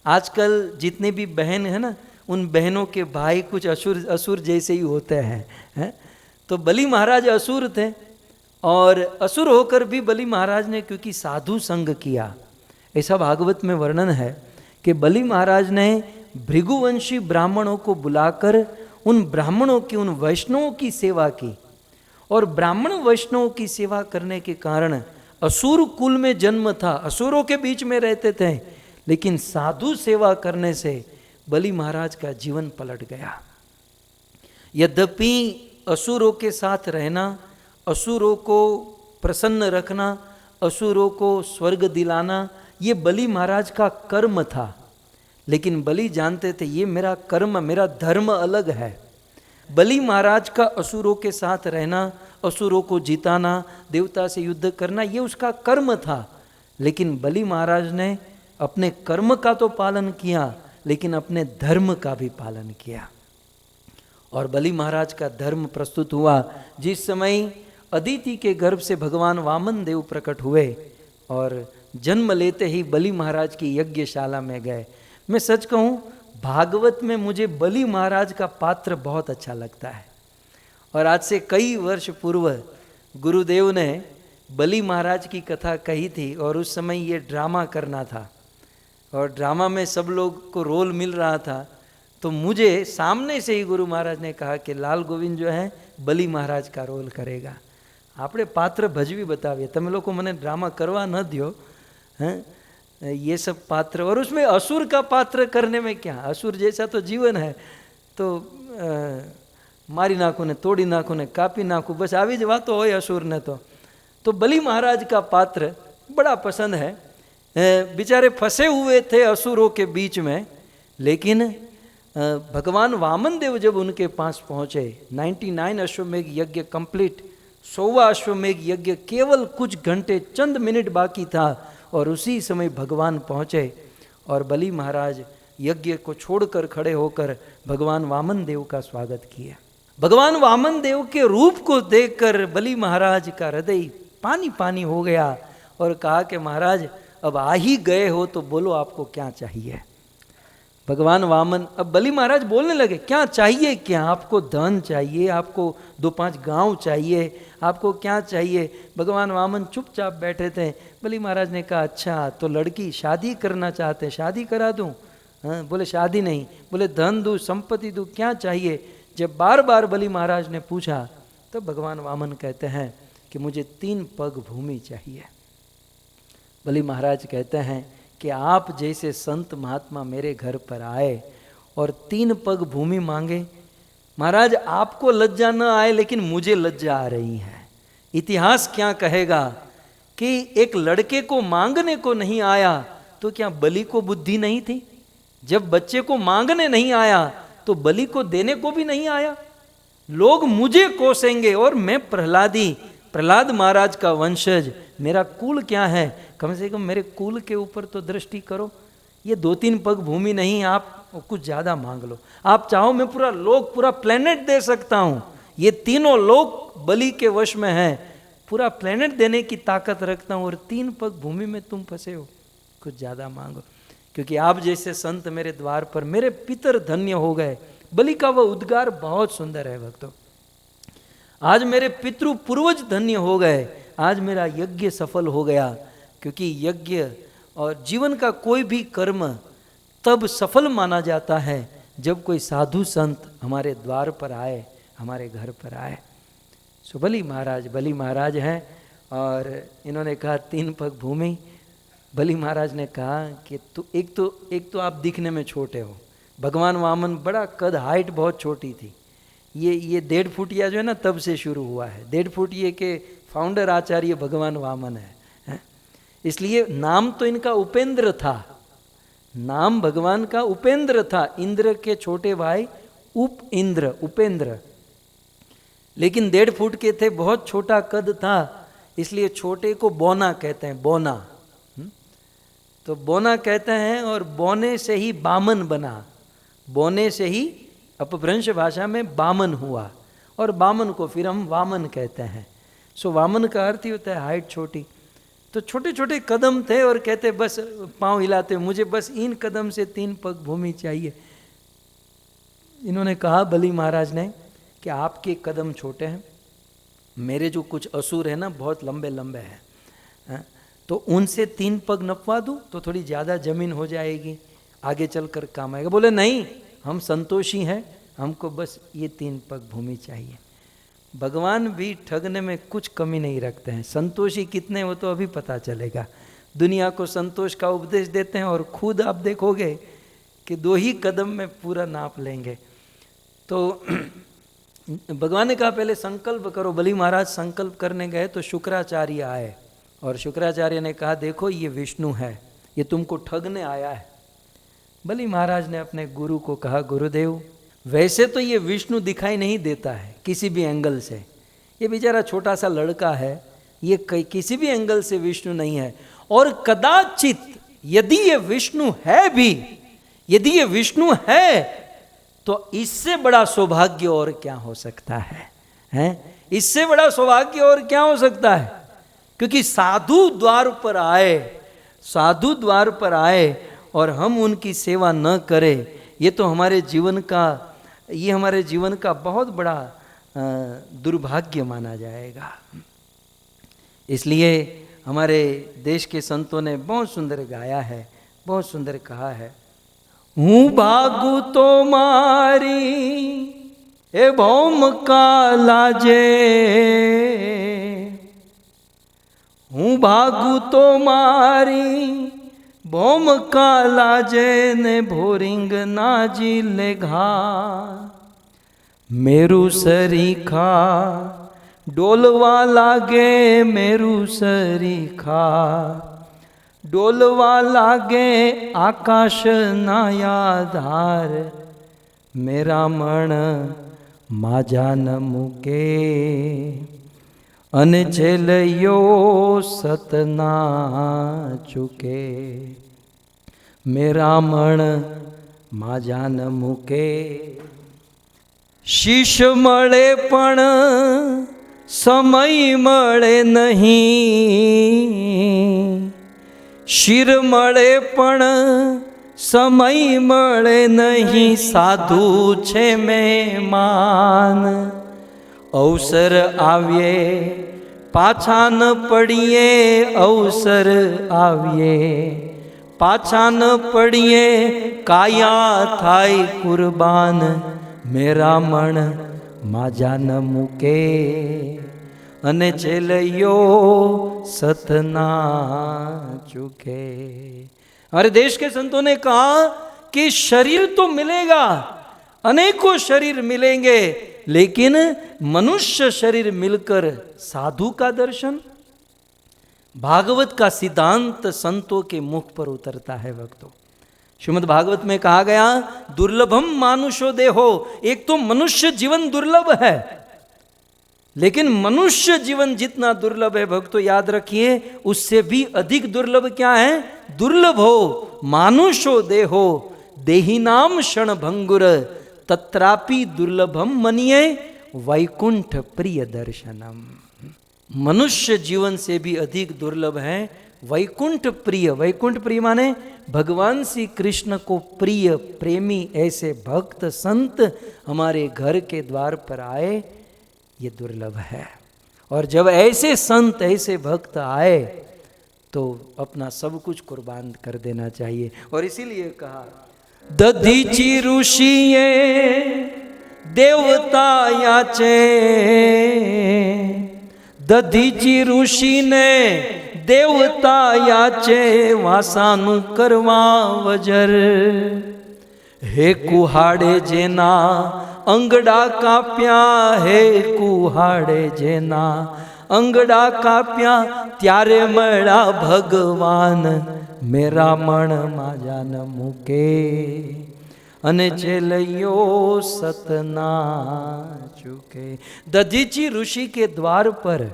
आजकल जितने भी बहन है ना, उन बहनों के भाई कुछ असुर जैसे ही होते हैं। तो बलि महाराज असुर थे, और असुर होकर भी बलि महाराज ने क्योंकि साधु संग किया, ऐसा भागवत में वर्णन है कि बलि महाराज ने भृगुवंशी ब्राह्मणों को बुलाकर उन ब्राह्मणों की, उन वैष्णवों की सेवा की। और ब्राह्मण वैष्णवों की सेवा करने के कारण असुर कुल में जन्म था, असुरों के बीच में रहते थे, लेकिन साधु सेवा करने से बलि महाराज का जीवन पलट गया। यद्यपि असुरों के साथ रहना, असुरों को प्रसन्न रखना, असुरों को स्वर्ग दिलाना, ये बलि महाराज का कर्म था, लेकिन बलि जानते थे ये मेरा कर्म, मेरा धर्म अलग है। बलि महाराज का असुरों के साथ रहना, असुरों को जिताना, देवता से युद्ध करना, ये उसका कर्म था। लेकिन बलि महाराज ने अपने कर्म का तो पालन किया, लेकिन अपने धर्म का भी पालन किया। और बलि महाराज का धर्म प्रस्तुत हुआ जिस समय अदिति के गर्भ से भगवान वामन देव प्रकट हुए, और जन्म लेते ही बलि महाराज की यज्ञशाला में गए। मैं सच कहूँ, भागवत में मुझे बलि महाराज का पात्र बहुत अच्छा लगता है। और आज से कई वर्ष पूर्व गुरुदेव ने बलि महाराज की कथा कही थी, और उस समय ये ड्रामा करना था, और ड्रामा में सब लोग को रोल मिल रहा था। तो मुझे सामने से ही गुरु महाराज ने कहा कि लाल गोविंद जो है बलि महाराज का रोल करेगा, આપણે પાત્ર ભજવી બતાવીએ, તમે લોકો મને ડ્રામા કરવા ન દો, हैं ये सब पात्र। और उसमें असुर का पात्र करने में क्या, असुर जैसा तो जीवन है, तो मारी नाखू ने, तोड़ी नाखू ने, कापी नाखू, बस આવી જ વાતો હોય असुर ने। तो बलि महाराज का पात्र बड़ा पसंद है। बेचारे फंसे हुए थे असुरों के बीच में, लेकिन भगवान वामन देव जब उनके पास पहुँचे, 99 अश्वमेघ यज्ञ कंप्लीट, 100वां अश्वमेघ यज्ञ केवल कुछ घंटे चंद मिनट बाकी था, और उसी समय भगवान पहुँचे और बलि महाराज यज्ञ को छोड़कर खड़े होकर भगवान वामन देव का स्वागत किया। भगवान वामन देव के रूप को देखकर बलि महाराज का हृदय पानी पानी हो गया, और कहा कि महाराज अब आ ही गए हो तो बोलो आपको क्या चाहिए। भगवान वामन, अब बलि महाराज बोलने लगे, क्या चाहिए, क्या आपको धन चाहिए, आपको 2-5 गांव चाहिए, आपको क्या चाहिए। भगवान वामन चुपचाप बैठे थे। बलि महाराज ने कहा अच्छा तो लड़की शादी करना चाहते, शादी करा दूं? हाँ, बोले शादी नहीं, बोले धन दूं, संपत्ति दूं, क्या चाहिए। जब बार बार बलि महाराज ने पूछा तो भगवान वामन कहते हैं कि मुझे 3 पग भूमि चाहिए। बलि महाराज कहते हैं कि आप जैसे संत महात्मा मेरे घर पर आए और 3 पग भूमि मांगे, महाराज आपको लज्जा न आए लेकिन मुझे लज्जा आ रही है। इतिहास क्या कहेगा कि एक लड़के को मांगने को नहीं आया तो क्या बलि को बुद्धि नहीं थी? जब बच्चे को मांगने नहीं आया तो बलि को देने को भी नहीं आया। लोग मुझे कोसेंगे और मैं प्रहलाद महाराज का वंशज, मेरा कुल क्या है, कम से कम मेरे कुल के ऊपर तो दृष्टि करो। ये 2-3 पग भूमि नहीं, आप कुछ ज्यादा मांग लो। आप चाहो मैं पूरा लोक, पूरा प्लेनेट दे सकता हूं। ये तीनों लोक बलि के वश में है, पूरा प्लेनेट देने की ताकत रखता हूं, और 3 पग भूमि में तुम फंसे हो, कुछ ज्यादा मांगो। क्योंकि आप जैसे संत मेरे द्वार पर, मेरे पितर धन्य हो गए। बलि का वह उद्गार बहुत सुंदर है भक्तों। आज मेरे पितृ पूर्वज धन्य हो गए, आज मेरा यज्ञ सफल हो गया। क्योंकि यज्ञ और जीवन का कोई भी कर्म तब सफल माना जाता है जब कोई साधु संत हमारे द्वार पर आए, हमारे घर पर आए। सो बलि महाराज हैं, और इन्होंने कहा 3 पग भूमि। बलि महाराज ने कहा कि एक तो आप दिखने में छोटे हो। भगवान वामन बड़ा कद, हाइट बहुत छोटी थी। ये 1.5 फुटिया जो है ना, तब से शुरू हुआ है। 1.5 फुटिये के फाउंडर आचार्य भगवान वामन है। इसलिए नाम तो इनका उपेंद्र था, नाम भगवान का उपेंद्र था। इंद्र के छोटे भाई उपेंद्र, लेकिन 1.5 फुट के थे, बहुत छोटा कद था, इसलिए छोटे को बोना कहते हैं, बोना। तो बोना कहते हैं, और बोने से ही बामन बना, बोने से ही अपभ्रंश भाषा में बामन हुआ, और बामन को फिर हम वामन कहते हैं। सो वामन का अर्थ ही होता है हाइट छोटी। तो छोटे छोटे कदम थे, और कहते बस पांव हिलाते, मुझे बस इन कदम से 3 पग भूमि चाहिए। इन्होंने कहा बलि महाराज ने कि आपके कदम छोटे हैं, मेरे जो कुछ असुर है ना बहुत लंबे लंबे हैं, तो उनसे 3 पग नपवा दूं तो थोड़ी ज़्यादा जमीन हो जाएगी, आगे चलकर काम आएगा। बोले नहीं, हम संतोषी हैं, हमको बस ये 3 पग भूमि चाहिए। भगवान भी ठगने में कुछ कमी नहीं रखते हैं। संतोषी कितने वो तो अभी पता चलेगा। दुनिया को संतोष का उपदेश देते हैं, और खुद आप देखोगे कि 2 ही कदम में पूरा नाप लेंगे। तो भगवान ने कहा पहले संकल्प करो। बलि महाराज संकल्प करने गए तो शुक्राचार्य आए, और शुक्राचार्य ने कहा देखो ये विष्णु है, ये तुमको ठगने आया है। बलि महाराज ने अपने गुरु को कहा गुरुदेव, वैसे तो ये विष्णु दिखाई नहीं देता है किसी भी एंगल से, ये बेचारा छोटा सा लड़का है, ये किसी भी एंगल से विष्णु नहीं है। और कदाचित यदि ये विष्णु है भी, यदि ये विष्णु है तो इससे बड़ा सौभाग्य और क्या हो सकता है, हैं? इससे बड़ा सौभाग्य और क्या हो सकता है? क्योंकि साधु द्वार पर आए, साधु द्वार पर आए और हम उनकी सेवा न करें, ये तो हमारे जीवन का, ये हमारे जीवन का बहुत बड़ा दुर्भाग्य माना जाएगा। इसलिए हमारे देश के संतों ने बहुत सुंदर गाया है, बहुत सुंदर कहा है, हूँ भागु तो मारी ए भौम का लाजे, हूँ भागु तो मारी भौम का लाजे ने भोरिंग नाजी ले घा, मेरू सरीखा डोलवा लागे, मेरू सरीखा डोलवा लागे, आकाश नाया धार, मेरा मन माजा न मुके, अन झेलयो सतना चुके, मेरा मन माजा न मुके। शीश मळे पण समय मळे नहीं, शिर मळे पण समय मळे नहीं, साधु छे मेहमान, अवसर आव्ये पाछा न पड़िए, अवसर आव्ये पाछा न पड़िए, काया थाय कुर्बान, मेरा मन माजा न मुके, अने चेलयो सतना चुके। हमारे देश के संतों ने कहा कि शरीर तो मिलेगा, अनेकों शरीर मिलेंगे, लेकिन मनुष्य शरीर मिलकर साधु का दर्शन, भागवत का सिद्धांत संतों के मुख पर उतरता है भक्तों। श्रीमद् भागवत में कहा गया दुर्लभम मानुषो देहो, एक तो मनुष्य जीवन दुर्लभ है, लेकिन मनुष्य जीवन जितना दुर्लभ है भक्तों याद रखिए, उससे भी अधिक दुर्लभ क्या है? दुर्लभ हो मानुषो देहो देहिनाम क्षण भंगुर तत्रापि दुर्लभम मनिये वैकुंठ प्रिय दर्शनम। मनुष्य जीवन से भी अधिक दुर्लभ है वैकुंठ प्रिय। वैकुंठ प्रिय माने भगवान श्री कृष्ण को प्रिय प्रेमी ऐसे भक्त संत हमारे घर के द्वार पर आए, ये दुर्लभ है। और जब ऐसे संत ऐसे भक्त आए तो अपना सब कुछ कुर्बान कर देना चाहिए। और इसीलिए कहा दधीची ऋषि देवता याचे, दधीची ऋषि ने देवता याचे वासानु करवा वजर। हे कुहाड़े जेना अंगड़ा काप्या, हे कुहाड़े जेना अंगड़ा काप्या त्यारे मळा भगवान मेरा मण माजा न मूके अने चेलयो सतना चुके। दधीची ऋषि के द्वार पर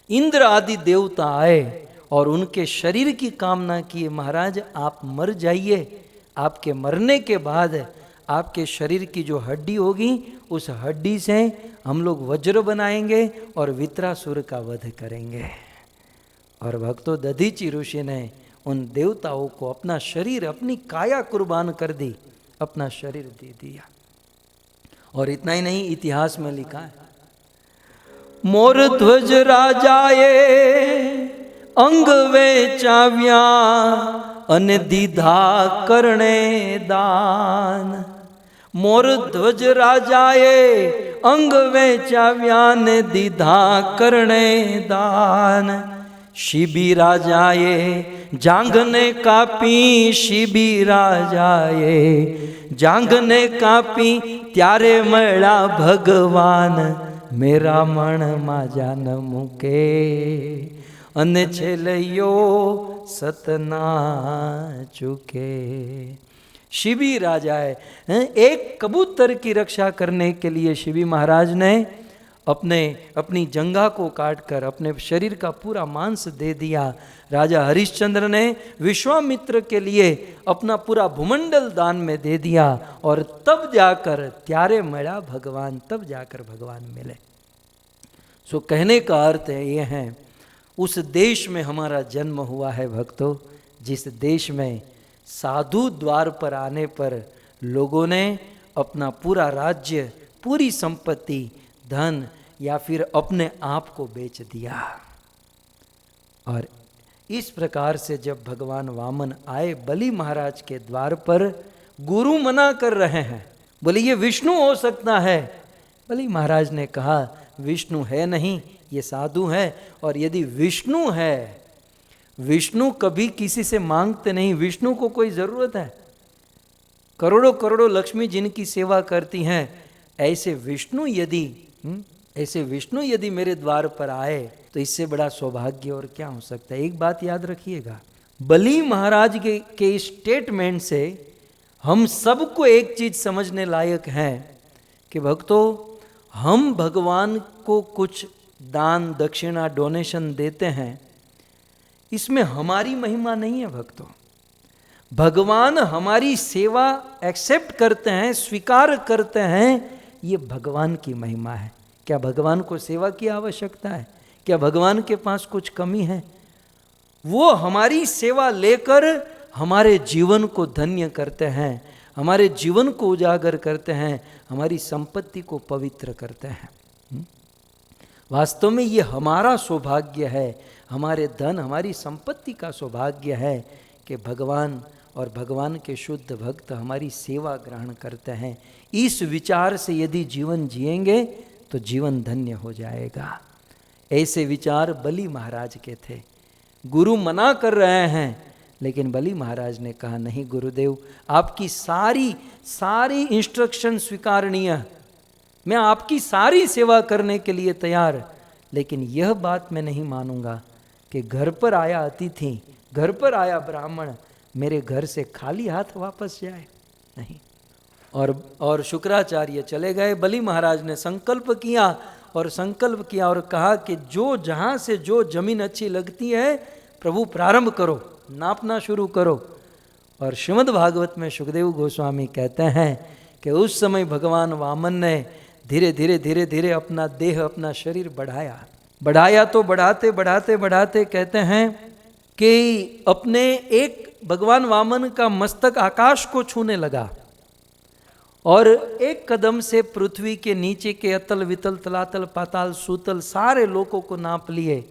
इंद्र आदि देवता आए और उनके शरीर की कामना की, महाराज आप मर जाइए, आपके मरने के बाद आपके शरीर की जो हड्डी होगी उस हड्डी से हम लोग वज्र बनाएंगे और वित्रासुर का वध करेंगे। और भक्तों दधीची ऋषि ने उन देवताओं को अपना शरीर अपनी काया कुर्बान कर दी, अपना शरीर दे दिया। और इतना ही नहीं, इतिहास में लिखा है मोर ध्वज राजाए अंग वेचाव्या अने दीधा करणे दान। मोर ध्वज राजाए अंग वेचाव्या ने दीधा करणे दान। शिबी राजाए जांग ने कापी, शिबी राजाए जांग ने कापी त्यारे मळा भगवान मेरा मण माजा न मूके अने छेलयो सतना चुके। शिबी राजाए एक कबूतर की रक्षा करने के लिए शिबी महाराज ने अपनी जंघा को काटकर अपने शरीर का पूरा मांस दे दिया। राजा हरिश्चंद्र ने विश्वामित्र के लिए अपना पूरा भूमंडल दान में दे दिया और तब जाकर त्यारे मिला भगवान, तब जाकर भगवान मिले। सो कहने का अर्थ है ये है, उस देश में हमारा जन्म हुआ है भक्तों, जिस देश में साधु द्वार पर आने पर लोगों ने अपना पूरा राज्य, पूरी संपत्ति, धन या फिर अपने आप को बेच दिया। और इस प्रकार से जब भगवान वामन आए बलि महाराज के द्वार पर, गुरु मना कर रहे हैं, बोले ये विष्णु हो सकता है। बलि महाराज ने कहा विष्णु है नहीं, ये साधु है। और यदि विष्णु है, विष्णु कभी किसी से मांगते नहीं, विष्णु को कोई जरूरत है? करोड़ों करोड़ों लक्ष्मी जिनकी सेवा करती हैं, ऐसे विष्णु यदि मेरे द्वार पर आए तो इससे बड़ा सौभाग्य और क्या हो सकता है। एक बात याद रखिएगा, बलि महाराज के स्टेटमेंट से हम सबको एक चीज समझने लायक है कि भक्तों, हम भगवान को कुछ दान दक्षिणा डोनेशन देते हैं, इसमें हमारी महिमा नहीं है भक्तों। भगवान हमारी सेवा एक्सेप्ट करते हैं, स्वीकार करते हैं, ये भगवान की महिमा है। क्या भगवान को सेवा की आवश्यकता है? क्या भगवान के पास कुछ कमी है? वो हमारी सेवा लेकर हमारे जीवन को धन्य करते हैं, हमारे जीवन को उजागर करते हैं, हमारी संपत्ति को पवित्र करते हैं। वास्तव में ये हमारा सौभाग्य है, हमारे धन हमारी संपत्ति का सौभाग्य है कि भगवान और भगवान के शुद्ध भक्त हमारी सेवा ग्रहण करते हैं। इस विचार से यदि जीवन जिएंगे तो जीवन धन्य हो जाएगा। ऐसे विचार बलि महाराज के थे। गुरु मना कर रहे हैं, लेकिन बलि महाराज ने कहा नहीं गुरुदेव, आपकी सारी इंस्ट्रक्शन स्वीकारनीय, मैं आपकी सारी सेवा करने के लिए तैयार, लेकिन यह बात मैं नहीं मानूंगा कि घर पर आया अतिथि, घर पर आया ब्राह्मण मेरे घर से खाली हाथ वापस जाए, नहीं। और शुक्राचार्य चले गए। बलि महाराज ने संकल्प किया और कहा कि जो जहाँ से जो जमीन अच्छी लगती है प्रभु प्रारंभ करो, नापना शुरू करो। और श्रीमद् भागवत में सुखदेव गोस्वामी कहते हैं कि उस समय भगवान वामन ने धीरे धीरे अपना देह, अपना शरीर बढ़ाया तो बढ़ाते कहते हैं कि अपने एक भगवान वामन का मस्तक आकाश को छूने लगा और एक कदम से पृथ्वी के नीचे के अतल वितल तलातल पाताल सूतल सारे लोकों को नाप लिए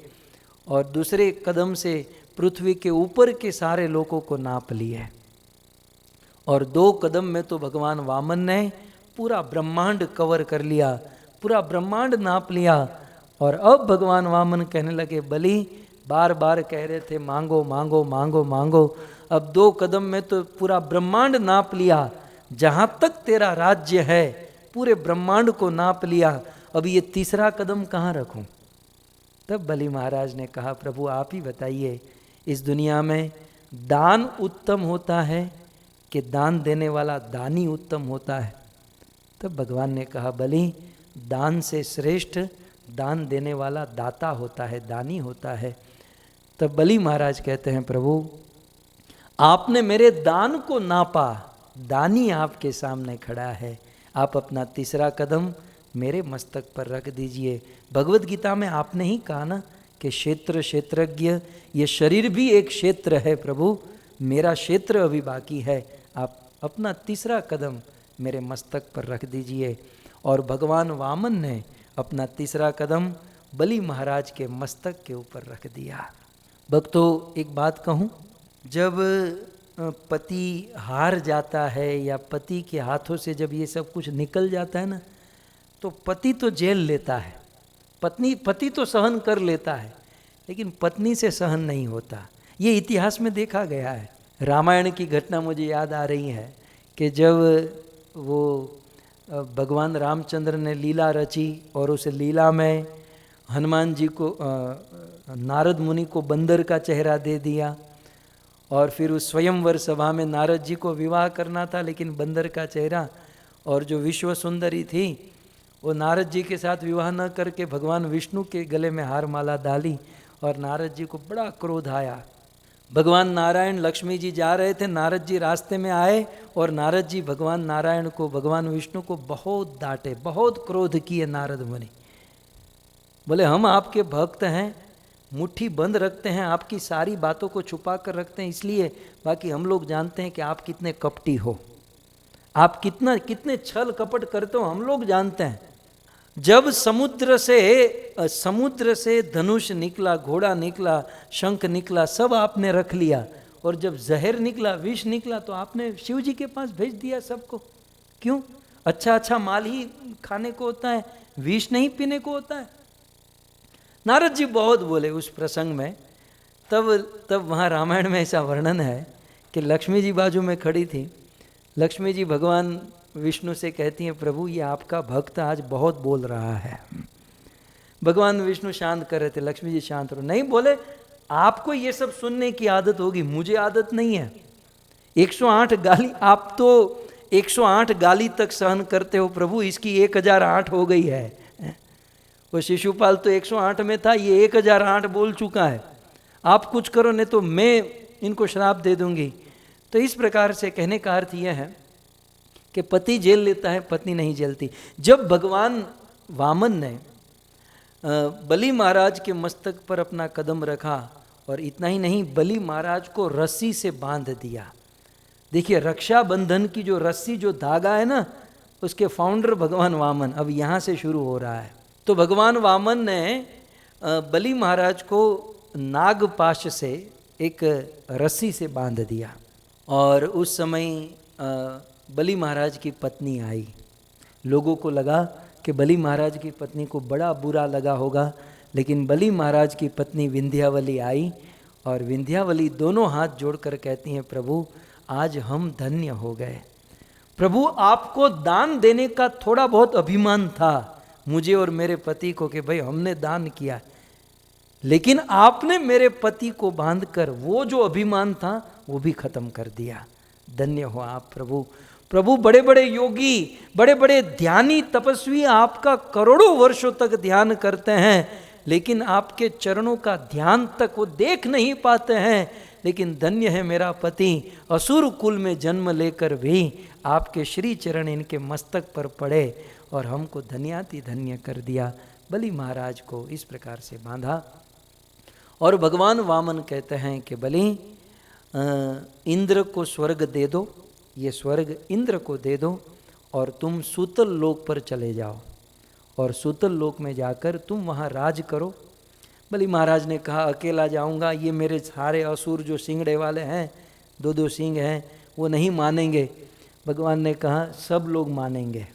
और दूसरे कदम से पृथ्वी के ऊपर के सारे लोकों को नाप लिए। और 2 कदम में तो भगवान वामन ने पूरा ब्रह्मांड कवर कर लिया, पूरा ब्रह्मांड नाप लिया। और अब भगवान वामन कहने लगे, बलि बार बार कह रहे थे मांगो मांगो मांगो मांगो, अब 2 कदम में तो पूरा ब्रह्मांड नाप लिया, जहाँ तक तेरा राज्य है पूरे ब्रह्मांड को नाप लिया, अब ये तीसरा कदम कहाँ रखूं? तब बलि महाराज ने कहा, प्रभु आप ही बताइए, इस दुनिया में दान उत्तम होता है कि दान देने वाला दानी उत्तम होता है? तब भगवान ने कहा, बलि दान से श्रेष्ठ दान देने वाला दाता होता है, दानी होता है। तब बलि महाराज कहते हैं, प्रभु आपने मेरे दान को नापा, दानी आपके सामने खड़ा है, आप अपना तीसरा कदम मेरे मस्तक पर रख दीजिए। भगवत गीता में आपने ही कहा ना कि क्षेत्र क्षेत्रज्ञ, ये शरीर भी एक क्षेत्र है प्रभु, मेरा क्षेत्र अभी बाकी है, आप अपना तीसरा कदम मेरे मस्तक पर रख दीजिए। और भगवान वामन ने अपना तीसरा कदम बलि महाराज के मस्तक के ऊपर रख दिया। भक्तों एक बात कहूँ, जब पति हार जाता है या पति के हाथों से जब ये सब कुछ निकल जाता है ना, तो पति तो जेल लेता है, पति तो सहन कर लेता है, लेकिन पत्नी से सहन नहीं होता। ये इतिहास में देखा गया है। रामायण की घटना मुझे याद आ रही है कि जब वो भगवान रामचंद्र ने लीला रची और उस लीला में हनुमान जी को, नारद मुनि को बंदर का चेहरा दे दिया और फिर उस स्वयंवर सभा में नारद जी को विवाह करना था, लेकिन बंदर का चेहरा, और जो विश्व सुंदरी थी वो नारद जी के साथ विवाह न करके भगवान विष्णु के गले में हार माला डाली और नारद जी को बड़ा क्रोध आया। भगवान नारायण लक्ष्मी जी जा रहे थे, नारद जी रास्ते में आए और नारद जी भगवान नारायण को, भगवान विष्णु को बहुत डांटे, बहुत क्रोध किए। नारद मुनि बोले, हम आपके भक्त हैं, मुट्ठी बंद रखते हैं, आपकी सारी बातों को छुपा कर रखते हैं इसलिए, बाकी हम लोग जानते हैं कि आप कितने कपटी हो, आप कितने छल कपट करते हो, हम लोग जानते हैं। जब समुद्र से धनुष निकला, घोड़ा निकला, शंख निकला, सब आपने रख लिया, और जब जहर निकला, विष निकला, तो आपने शिव जी के पास भेज दिया सबको। क्यों? अच्छा माल ही खाने को होता है, विष नहीं पीने को होता है। नारद जी बहुत बोले उस प्रसंग में। तब वहाँ रामायण में ऐसा वर्णन है कि लक्ष्मी जी बाजू में खड़ी थी। लक्ष्मी जी भगवान विष्णु से कहती हैं, प्रभु ये आपका भक्त आज बहुत बोल रहा है। भगवान विष्णु शांत कर रहे थे, लक्ष्मी जी शांत रहो। नहीं बोले, आपको ये सब सुनने की आदत होगी, मुझे आदत नहीं है। 108 गाली, आप तो 108 गाली तक सहन करते हो प्रभु, इसकी 1008 हो गई है। वो शिशुपाल तो 108 में था, ये 1008 बोल चुका है। आप कुछ करो नहीं तो मैं इनको श्राप दे दूंगी। तो इस प्रकार से कहने का अर्थ यह है कि पति जेल लेता है, पत्नी नहीं जेलती। जब भगवान वामन ने बलि महाराज के मस्तक पर अपना कदम रखा, और इतना ही नहीं, बलि महाराज को रस्सी से बांध दिया। देखिए, रक्षाबंधन की जो रस्सी, जो धागा है ना, उसके फाउंडर भगवान वामन, अब यहाँ से शुरू हो रहा है। तो भगवान वामन ने बलि महाराज को नागपाश से एक रस्सी से बांध दिया, और उस समय बलि महाराज की पत्नी आई। लोगों को लगा कि बलि महाराज की पत्नी को बड़ा बुरा लगा होगा, लेकिन बलि महाराज की पत्नी विंध्यावली आई, और विंध्यावली दोनों हाथ जोड़कर कहती हैं, प्रभु आज हम धन्य हो गए। प्रभु आपको दान देने का थोड़ा बहुत अभिमान था, मुझे और मेरे पति को, कि भाई हमने दान किया, लेकिन आपने मेरे पति को बांधकर वो जो अभिमान था वो भी खत्म कर दिया। धन्य हो आप प्रभु। प्रभु बड़े बड़े योगी, बड़े बड़े ध्यानी तपस्वी आपका करोड़ों वर्षों तक ध्यान करते हैं, लेकिन आपके चरणों का ध्यान तक वो देख नहीं पाते हैं। लेकिन धन्य है मेरा पति, असुर कुल में जन्म लेकर भी आपके श्री चरण इनके मस्तक पर पड़े और हमको धन्याति धन्य कर दिया। बलि महाराज को इस प्रकार से बांधा। और भगवान वामन कहते हैं कि बलि इंद्र को स्वर्ग दे दो, ये स्वर्ग इंद्र को दे दो और तुम सूतल लोक पर चले जाओ और सूतल लोक में जाकर तुम वहाँ राज करो। बलि महाराज ने कहा अकेला जाऊँगा, ये मेरे सारे असुर जो सिंगड़े वाले हैं, दो दो सिंह हैं, वो नहीं मानेंगे। भगवान ने कहा सब लोग मानेंगे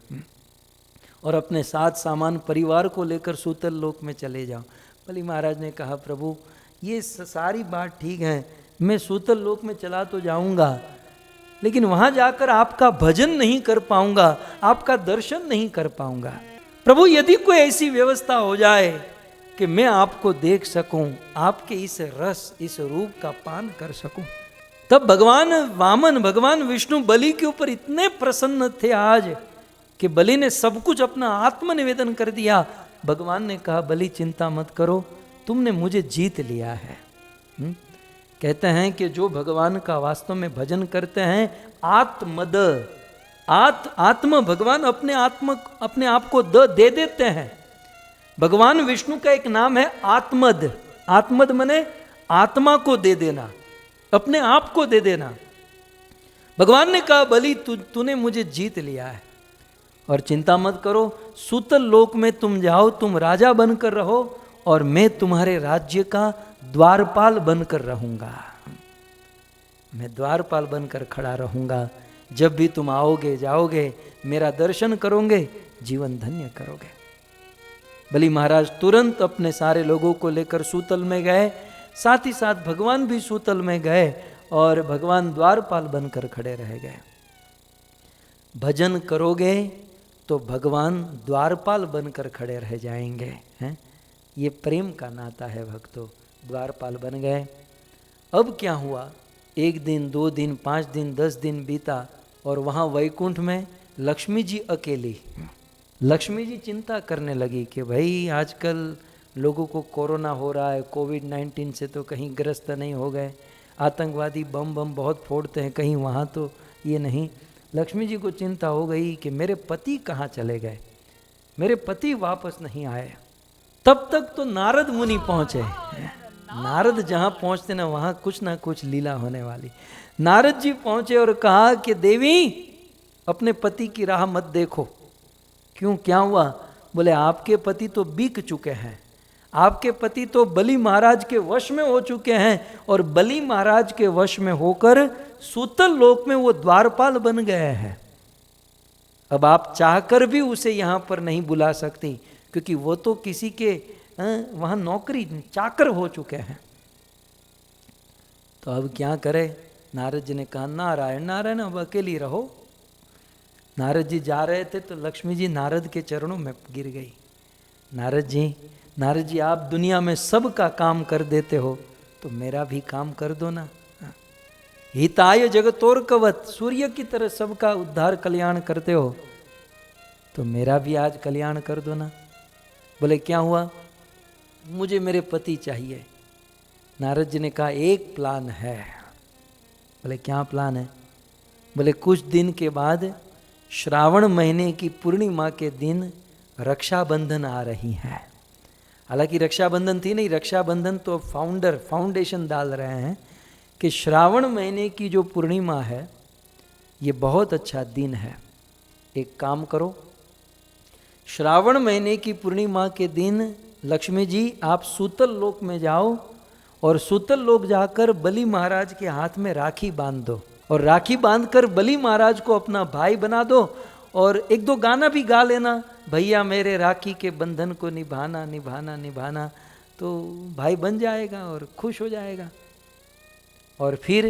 और अपने साथ सामान परिवार को लेकर सूतल लोक में चले जाओ। बलि महाराज ने कहा प्रभु ये सारी बात ठीक है, मैं सूतल लोक में चला तो जाऊंगा, लेकिन वहां जाकर आपका भजन नहीं कर पाऊंगा, आपका दर्शन नहीं कर पाऊंगा। प्रभु यदि कोई ऐसी व्यवस्था हो जाए कि मैं आपको देख सकूं, आपके इस रस इस रूप का पान कर सकूं। तब भगवान वामन, भगवान विष्णु बलि के ऊपर इतने प्रसन्न थे आज कि बलि ने सब कुछ अपना आत्मनिवेदन कर दिया। भगवान ने कहा बलि चिंता मत करो, तुमने मुझे जीत लिया है। कहते हैं कि जो भगवान का वास्तव में भजन करते हैं, आत्मद, आत्म भगवान अपने आप को दे देते हैं। भगवान विष्णु का एक नाम है आत्मद। आत्मद माने आत्मा को दे देना, अपने आप को दे देना। भगवान ने कहा बलि तूने मुझे जीत लिया है और चिंता मत करो, सूतल लोक में तुम जाओ, तुम राजा बनकर रहो और मैं तुम्हारे राज्य का द्वारपाल बनकर रहूंगा। मैं द्वारपाल बनकर खड़ा रहूंगा। जब भी तुम आओगे जाओगे, मेरा दर्शन करोगे, जीवन धन्य करोगे। बलि महाराज तुरंत अपने सारे लोगों को लेकर सूतल में गए, साथ ही साथ भगवान भी सूतल में गए और भगवान द्वारपाल बनकर खड़े रह गए। भजन करोगे तो भगवान द्वारपाल बनकर खड़े रह जाएंगे, हैं? ये प्रेम का नाता है भक्तों। द्वारपाल बन गए। अब क्या हुआ, 1 दिन 2 दिन 5 दिन 10 दिन बीता और वहाँ वैकुंठ में लक्ष्मी जी अकेली। लक्ष्मी जी चिंता करने लगी कि भाई आजकल लोगों को कोरोना हो रहा है, कोविड-19 से तो कहीं ग्रस्त नहीं हो गए, आतंकवादी बम बहुत फोड़ते हैं, कहीं वहाँ तो ये नहीं। लक्ष्मी जी को चिंता हो गई कि मेरे पति कहाँ चले गए, मेरे पति वापस नहीं आए। तब तक तो नारद मुनि पहुँचे। नारद जहाँ पहुँचते ना वहाँ कुछ ना कुछ लीला होने वाली। नारद जी पहुँचे और कहा कि देवी अपने पति की राह मत देखो। क्यों, क्या हुआ? बोले आपके पति तो बिक चुके हैं, आपके पति तो बलि महाराज के वश में हो चुके हैं और बलि महाराज के वश में होकर सूतल लोक में वो द्वारपाल बन गए हैं। अब आप चाहकर भी उसे यहाँ पर नहीं बुला सकती, क्योंकि वो तो किसी के वहाँ नौकरी चाकर हो चुके हैं। तो अब क्या करे? नारद जी ने कहा नारायण नारायण अब अकेली रहो। नारद जी जा रहे थे तो लक्ष्मी जी नारद के चरणों में गिर गई। नारद जी आप दुनिया में सबका काम कर देते हो तो मेरा भी काम कर दो ना। हिताय जगतोर कवत, सूर्य की तरह सबका उद्धार कल्याण करते हो तो मेरा भी आज कल्याण कर दो ना। बोले क्या हुआ? मुझे मेरे पति चाहिए। नारद जी ने कहा एक प्लान है। बोले क्या प्लान है? बोले कुछ दिन के बाद श्रावण महीने की पूर्णिमा के दिन रक्षाबंधन आ रही है। हालांकि रक्षाबंधन थी नहीं, रक्षाबंधन तो फाउंडेशन डाल रहे हैं कि श्रावण महीने की जो पूर्णिमा है ये बहुत अच्छा दिन है। एक काम करो, श्रावण महीने की पूर्णिमा के दिन लक्ष्मी जी आप सूतल लोक में जाओ और सूतल लोक जाकर बलि महाराज के हाथ में राखी बांध दो और राखी बांधकर बलि महाराज को अपना भाई बना दो और 1-2 गाना भी गा लेना, भैया मेरे राखी के बंधन को निभाना निभाना निभाना, तो भाई बन जाएगा और खुश हो जाएगा। और फिर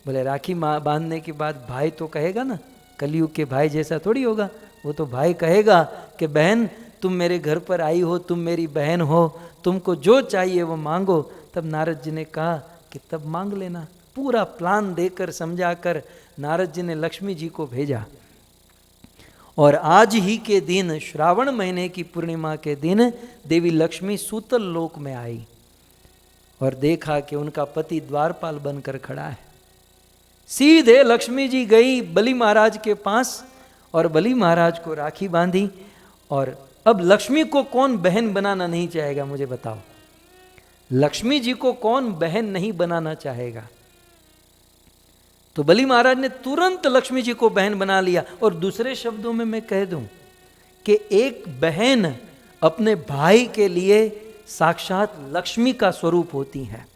बोले राखी बांधने के बाद भाई तो कहेगा ना, कलयुग के भाई जैसा थोड़ी होगा, वो तो भाई कहेगा कि बहन तुम मेरे घर पर आई हो, तुम मेरी बहन हो, तुमको जो चाहिए वो मांगो। तब नारद जी ने कहा कि तब मांग लेना। पूरा प्लान देकर समझाकर नारद जी ने लक्ष्मी जी को भेजा। और आज ही के दिन, श्रावण महीने की पूर्णिमा के दिन, देवी लक्ष्मी सूतल लोक में आई और देखा कि उनका पति द्वारपाल बनकर खड़ा है। सीधे लक्ष्मी जी गई बलि महाराज के पास और बलि महाराज को राखी बांधी। और अब लक्ष्मी को कौन बहन बनाना नहीं चाहेगा, मुझे बताओ? लक्ष्मी जी को कौन बहन नहीं बनाना चाहेगा? तो बलि महाराज ने तुरंत लक्ष्मी जी को बहन बना लिया। और दूसरे शब्दों में मैं कह दूं कि एक बहन अपने भाई के लिए साक्षात लक्ष्मी का स्वरूप होती है,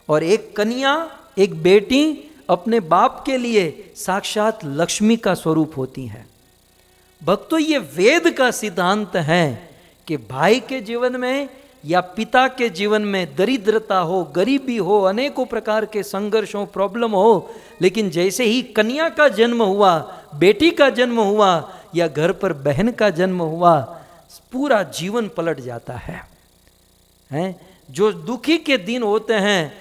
और एक कन्या, एक बेटी अपने बाप के लिए साक्षात लक्ष्मी का स्वरूप होती है। भक्तों, ये वेद का सिद्धांत है कि भाई के जीवन में या पिता के जीवन में दरिद्रता हो, गरीबी हो, अनेकों प्रकार के संघर्ष हो, प्रॉब्लम हो, लेकिन जैसे ही कन्या का जन्म हुआ, बेटी का जन्म हुआ या घर पर बहन का जन्म हुआ, पूरा जीवन पलट जाता है। जो दुखी के दिन होते हैं,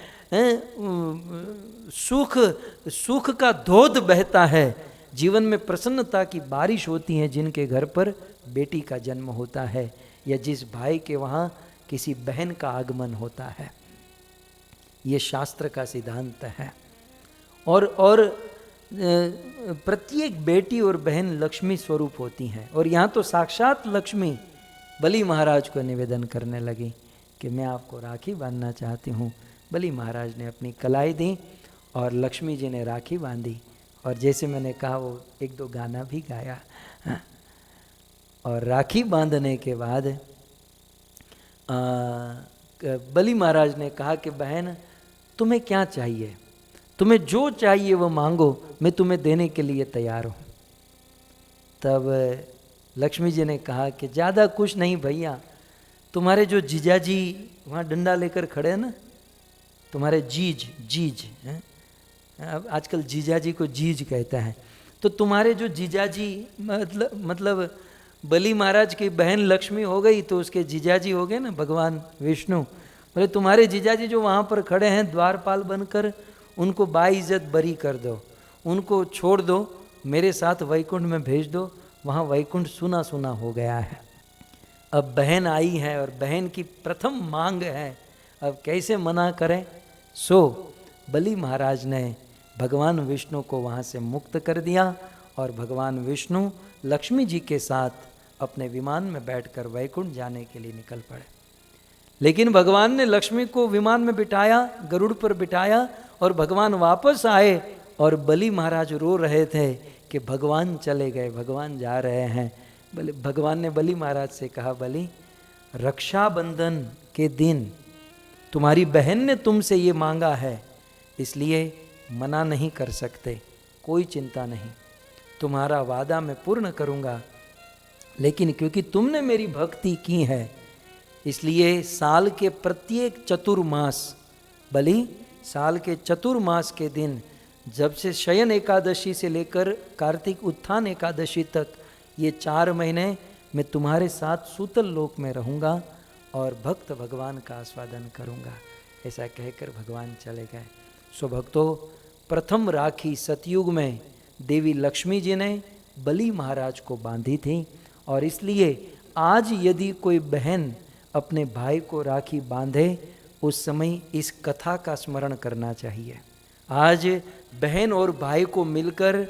सुख का धोध बहता है, जीवन में प्रसन्नता की बारिश होती है जिनके घर पर बेटी का जन्म होता है या जिस भाई के वहाँ किसी बहन का आगमन होता है। ये शास्त्र का सिद्धांत है। और प्रत्येक बेटी और बहन लक्ष्मी स्वरूप होती हैं। और यहाँ तो साक्षात लक्ष्मी बलि महाराज को निवेदन करने लगी कि मैं आपको राखी बांधना चाहती हूँ। बलि महाराज ने अपनी कलाई दी और लक्ष्मी जी ने राखी बांधी। और जैसे मैंने कहा, वो एक दो गाना भी गाया। और राखी बांधने के बाद बलि महाराज ने कहा कि बहन, तुम्हें क्या चाहिए? तुम्हें जो चाहिए वो मांगो, मैं तुम्हें देने के लिए तैयार हूँ। तब लक्ष्मी जी ने कहा कि ज़्यादा कुछ नहीं भैया, तुम्हारे जो जीजाजी वहाँ डंडा लेकर खड़े हैं ना, तुम्हारे जीज हैं, आजकल जीजाजी को जीज कहता है, तो तुम्हारे जो जीजाजी, मतलब बलि महाराज की बहन लक्ष्मी हो गई तो उसके जीजाजी हो गए ना भगवान विष्णु। बोले तुम्हारे जीजाजी जो वहाँ पर खड़े हैं द्वारपाल बनकर, उनको बाइज्जत बरी कर दो, उनको छोड़ दो, मेरे साथ वैकुंठ में भेज दो। वहाँ वैकुंठ सुना सुना हो गया है। अब बहन आई है और बहन की प्रथम मांग है, अब कैसे मना करें? सो बलि महाराज ने भगवान विष्णु को वहाँ से मुक्त कर दिया और भगवान विष्णु लक्ष्मी जी के साथ अपने विमान में बैठकर वैकुंठ जाने के लिए निकल पड़े। लेकिन भगवान ने लक्ष्मी को विमान में बिठाया, गरुड़ पर बिठाया, और भगवान वापस आए और बलि महाराज रो रहे थे कि भगवान चले गए, भगवान जा रहे हैं। भगवान ने बलि महाराज से कहा, बलि, रक्षाबंधन के दिन तुम्हारी बहन ने तुमसे ये मांगा है, इसलिए मना नहीं कर सकते, कोई चिंता नहीं, तुम्हारा वादा मैं पूर्ण करूँगा। लेकिन क्योंकि तुमने मेरी भक्ति की है, इसलिए साल के प्रत्येक चतुर्मास, बलि साल के चतुर्मास के दिन, जब से शयन एकादशी से लेकर कार्तिक उत्थान एकादशी तक, ये 4 महीने मैं तुम्हारे साथ सूतल लोक में रहूँगा और भक्त भगवान का आस्वादन करूँगा। ऐसा कहकर भगवान चले गए। सो भक्तों, प्रथम राखी सतयुग में देवी लक्ष्मी जी ने बलि महाराज को बांधी थी, और इसलिए आज यदि कोई बहन अपने भाई को राखी बांधे, उस समय इस कथा का स्मरण करना चाहिए। आज बहन और भाई को मिलकर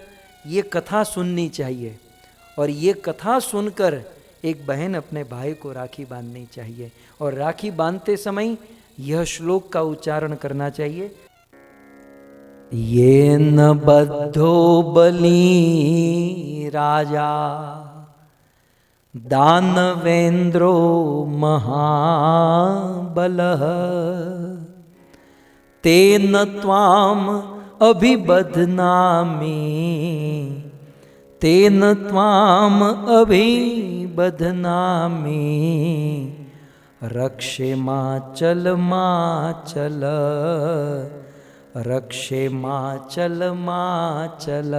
ये कथा सुननी चाहिए, और ये कथा सुनकर एक बहन अपने भाई को राखी बांधनी चाहिए। और राखी बांधते समय यह श्लोक का उच्चारण करना चाहिए, ये न बद्धो बलि राजा दानवेंद्रो महाबलः तेन त्वाम अभिबध्नामि तेन त्वाम अभिबध्नामि रक्षे माचल माचल रक्षे माचल माचल।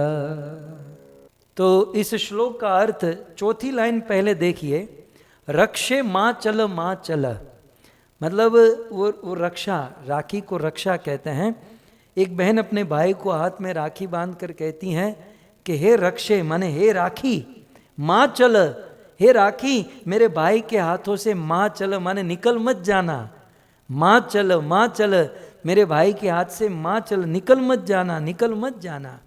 तो इस श्लोक का अर्थ, चौथी लाइन पहले देखिए, रक्षे माँ चल, मतलब वो रक्षा, राखी को रक्षा कहते हैं। एक बहन अपने भाई को हाथ में राखी बांध कर कहती हैं कि हे रक्षे माने हे राखी, माँ चल, हे राखी मेरे भाई के हाथों से माँ चल माने निकल मत जाना, माँ चल मेरे भाई के हाथ से माँ चल, निकल मत जाना, निकल मत जाना।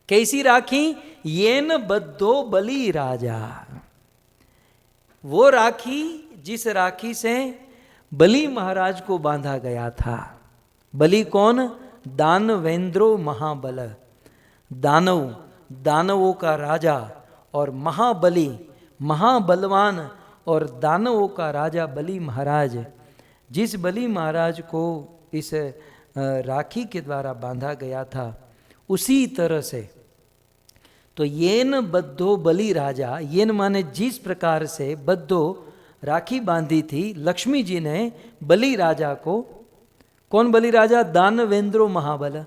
कैसी राखी? येन बद्धो बलि राजा, वो राखी जिस राखी से बलि महाराज को बांधा गया था। बलि कौन? दानवेंद्रो महाबल, दानवों का राजा, और महाबली, महाबलवान और दानवों का राजा बलि महाराज, जिस बलि महाराज को इस राखी के द्वारा बांधा गया था, उसी तरह से तो येन बद्धो बलि राजा, येन माने जिस प्रकार से बद्धो राखी बांधी थी लक्ष्मी जी ने बलि राजा को। कौन बलि राजा? दानवेंद्रो महाबल।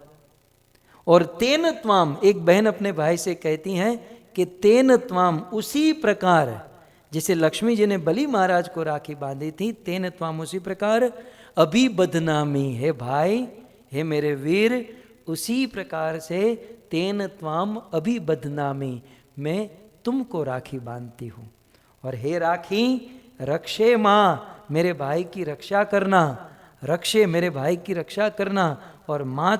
और तेन त्वाम, एक बहन अपने भाई से कहती हैं कि तेन त्वाम, उसी प्रकार जैसे लक्ष्मी जी ने बलि महाराज को राखी बांधी थी, तेन त्वाम उसी प्रकार अभी बदनामी, है भाई, हे मेरे वीर, उसी प्रकार से तेन त्वाम अभी बदनामी, मैं तुमको राखी बांधती हूँ। और हे राखी रक्षे माँ, मेरे भाई की रक्षा करना, रक्षे मेरे भाई की रक्षा करना, और माँ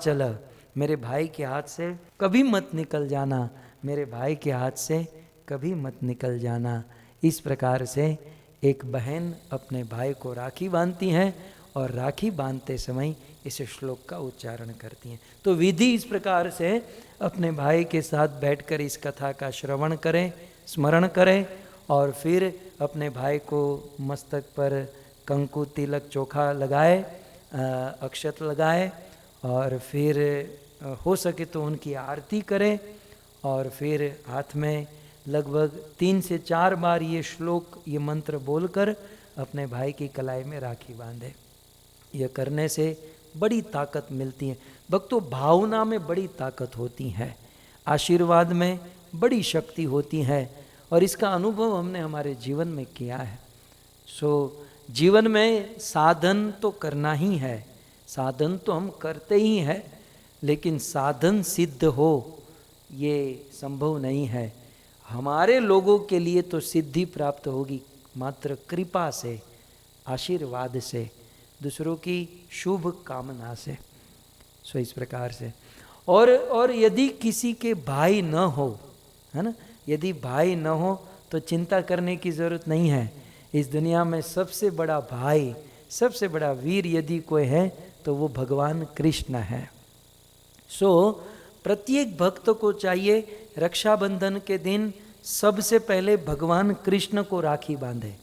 चल मेरे भाई के हाथ से कभी मत निकल जाना, मेरे भाई के हाथ से कभी मत निकल जाना। इस प्रकार से एक बहन अपने भाई को राखी बांधती हैं और राखी बांधते समय इस श्लोक का उच्चारण करती हैं। तो विधि इस प्रकार से अपने भाई के साथ बैठकर इस कथा का श्रवण करें, स्मरण करें, और फिर अपने भाई को मस्तक पर कंकु तिलक चोखा लगाए, अक्षत लगाए, और फिर हो सके तो उनकी आरती करें, और फिर हाथ में लगभग 3 से 4 बार ये श्लोक, ये मंत्र बोलकर अपने भाई की कलाई में राखी बांधे। यह करने से बड़ी ताकत मिलती है भक्तों, भावना में बड़ी ताकत होती है, आशीर्वाद में बड़ी शक्ति होती है, और इसका अनुभव हमने हमारे जीवन में किया है। जीवन में साधन तो करना ही है, साधन तो हम करते ही हैं, लेकिन साधन सिद्ध हो ये संभव नहीं है। हमारे लोगों के लिए तो सिद्धि प्राप्त होगी मात्र कृपा से, आशीर्वाद से, दूसरों की शुभ कामना से। इस प्रकार से और यदि किसी के भाई न हो, है ना, यदि भाई न हो तो चिंता करने की जरूरत नहीं है। इस दुनिया में सबसे बड़ा भाई, सबसे बड़ा वीर यदि कोई है तो वो भगवान कृष्ण है। प्रत्येक भक्त को चाहिए रक्षाबंधन के दिन सबसे पहले भगवान कृष्ण को राखी बांधे।